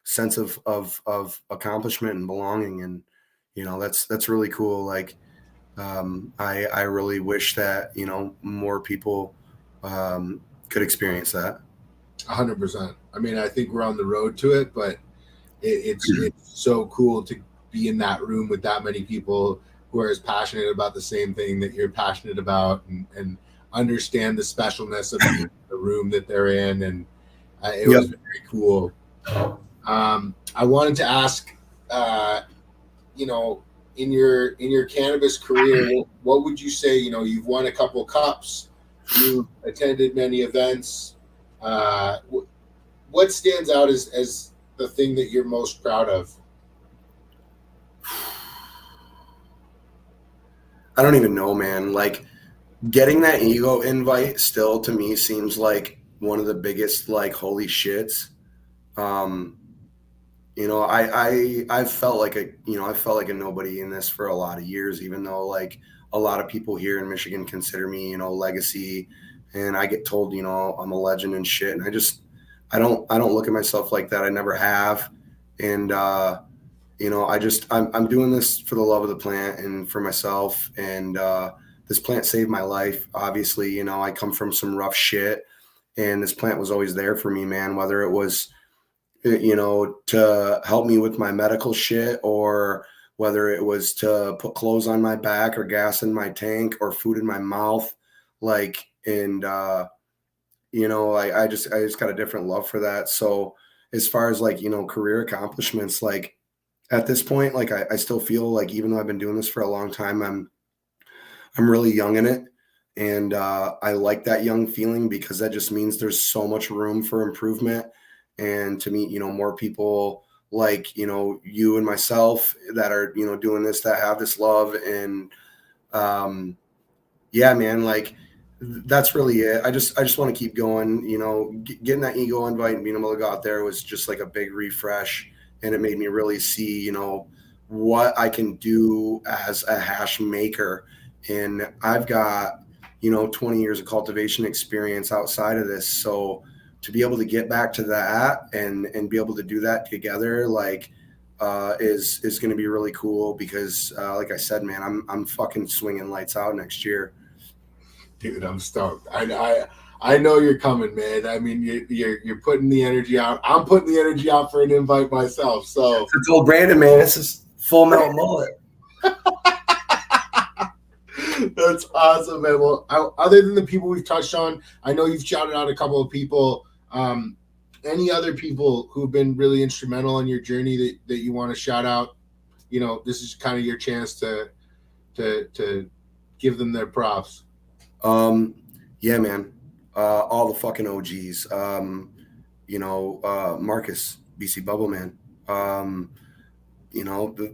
sense of accomplishment and belonging. And, that's really cool. Like, I really wish that, more people, could experience that. 100%. I mean, I think we're on the road to it, but it's so cool to be in that room with that many people who are as passionate about the same thing that you're passionate about, and understand the specialness of the room that they're in. And it was very cool. I wanted to ask, in your cannabis career, what would you say? You've won a couple cups, you've attended many events. What stands out as the thing that you're most proud of? I don't even know, man. Like getting that ego invite still to me seems like one of the biggest like holy shits. Um, you know, I've felt like I felt like a nobody in this for a lot of years, even though like a lot of people here in Michigan consider me, legacy, and I get told, I'm a legend and shit. And I don't look at myself like that. I never have. And, I'm doing this for the love of the plant and for myself. And, this plant saved my life. Obviously, I come from some rough shit, and this plant was always there for me, man, whether it was, to help me with my medical shit, or whether it was to put clothes on my back or gas in my tank or food in my mouth. Like, and, I just got a different love for that. So as far as like, career accomplishments, like at this point, like I still feel like, even though I've been doing this for a long time, I'm really young in it. And, I like that young feeling, because that just means there's so much room for improvement, and to meet, more people like, you and myself that are, doing this, that have this love. And, yeah, man, like that's really it. I just want to keep going, getting that ego invite and being able to go out there was just like a big refresh. And it made me really see, what I can do as a hash maker. And I've got, 20 years of cultivation experience outside of this. So to be able to get back to that and be able to do that together, like, is going to be really cool, because, like I said, man, I'm fucking swinging lights out next year. Dude, I'm stoked. I know you're coming, man. I mean, you're putting the energy out. I'm putting the energy out for an invite myself. So it's old Brandon, man. This is full metal mullet. That's awesome, man. Well, other than the people we've touched on, I know you've shouted out a couple of people. Any other people who've been really instrumental in your journey that you want to shout out? This is kind of your chance to give them their props. Yeah, man. All the fucking OGs. Marcus, BC Bubble Man.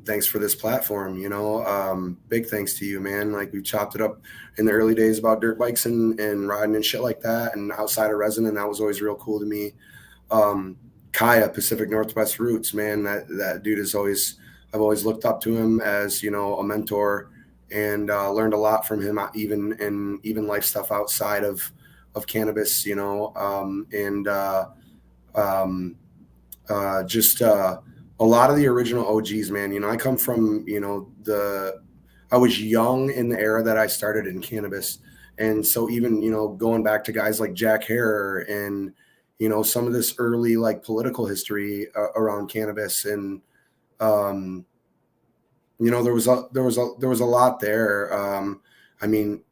Thanks for this platform. Big thanks to you, man. Like, we chopped it up in the early days about dirt bikes and riding and shit like that, and outside of Resin, and that was always real cool to me. Kaya, Pacific Northwest Roots, man, that dude is I've always looked up to him as, a mentor, and learned a lot from him, even life stuff outside of cannabis, just a lot of the original OGs, man. I come from, I was young in the era that I started in cannabis. And so even, going back to guys like Jack Hare and, some of this early like political history around cannabis, and, there was a lot there. I mean,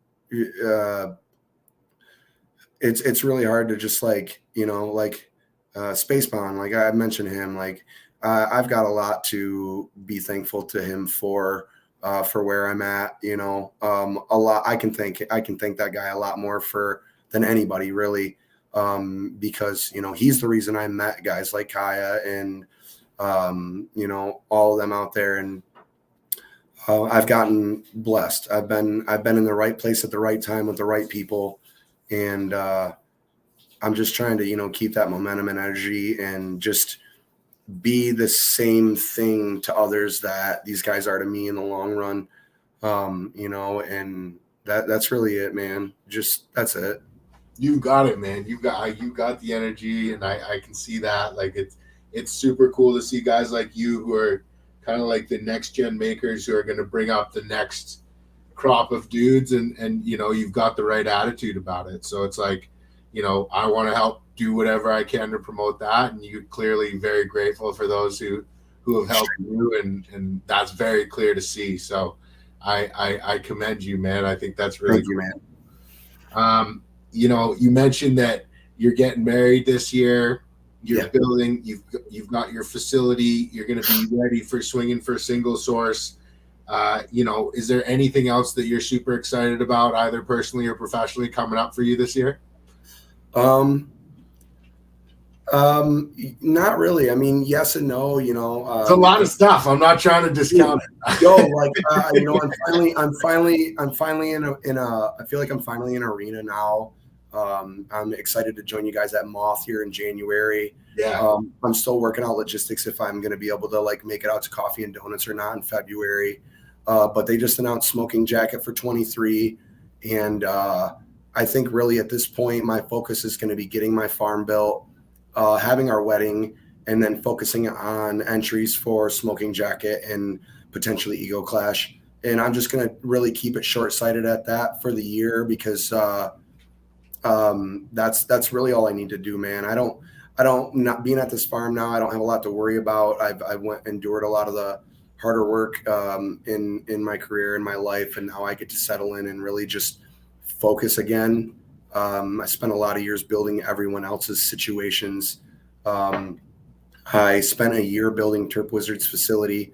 it's really hard to just like, Spacebound, like I mentioned him, like I've got a lot to be thankful to him for where I'm at, a lot. I can thank that guy a lot more than anybody, really. Because, he's the reason I met guys like Kaya and, all of them out there. And, I've gotten blessed. I've been in the right place at the right time with the right people. And, I'm just trying to, keep that momentum and energy and just be the same thing to others that these guys are to me in the long run. And that's really it, man. That's it. You've got it, man. You got the energy, and I can see that. Like, it's super cool to see guys like you who are kind of like the next gen makers who are going to bring up the next crop of dudes, and you've got the right attitude about it. So it's like, I want to help do whatever I can to promote that, and you're clearly very grateful for those who have helped you, and that's very clear to see. So I commend you, man. I think that's really cool. Thank you, man. You mentioned that you're getting married this year. You're building. You've got your facility. You're going to be ready for swinging for single source. Is there anything else that you're super excited about, either personally or professionally, coming up for you this year? Not really. I mean, yes and no. You know, It's a lot of stuff. I'm not trying to discount it. Yo, like you know, I'm finally in a. I feel like I'm finally in an arena now. I'm excited to join you guys at Moth here in January. Yeah. I'm still working out logistics if I'm going to be able to like make it out to Coffee and Donuts or not in February. But they just announced Smoking Jacket for 23, and I think really at this point my focus is going to be getting my farm built, having our wedding, and then focusing on entries for Smoking Jacket and potentially Ego Clash. And I'm just going to really keep it short-sighted at that for the year because that's really all I need to do, man. I don't not being at this farm now, I don't have a lot to worry about. I've endured a lot of the harder work in my career, in my life, and now I get to settle in and really just focus again. I spent a lot of years building everyone else's situations. I spent a year building Terp Wizards facility,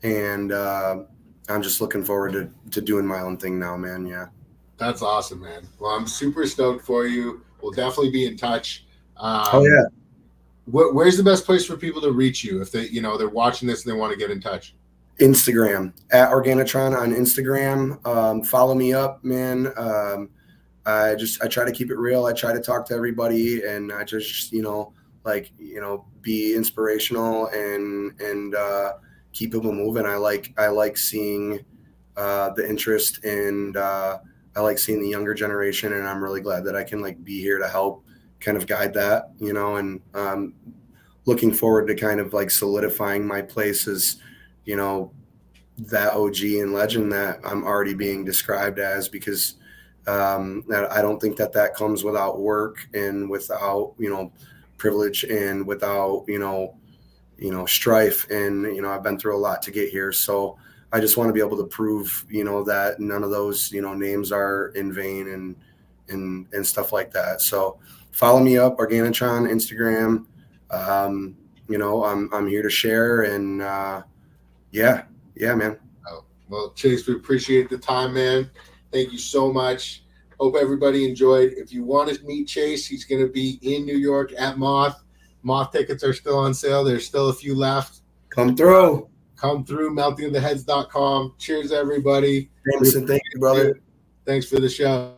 and I'm just looking forward to doing my own thing now, man. Yeah. That's awesome, man. Well, I'm super stoked for you. We'll definitely be in touch. Oh yeah. Where's the best place for people to reach you if they, they're watching this and they want to get in touch? Instagram at ORGANITRON on Instagram. Follow me up, man. I try to keep it real. I try to talk to everybody, and I just be inspirational and keep people moving. I like seeing the interest, and I like seeing the younger generation, and I'm really glad that I can like be here to help kind of guide that, and looking forward to kind of like solidifying my place as, that OG and legend that I'm already being described as, because I don't think that comes without work and without, privilege and without, strife. And, I've been through a lot to get here. So I just want to be able to prove, that none of those, names are in vain and stuff like that. So follow me up, ORGANITRON, Instagram. I'm here to share, and yeah, man. Oh, well, Chase, we appreciate the time, man. Thank you so much. Hope everybody enjoyed. If you want to meet Chase, he's going to be in New York at Moth. Moth tickets are still on sale. There's still a few left. Come through, meltingoftheheads.com. Cheers, everybody. Jameson, thank you, brother. Thanks for the show.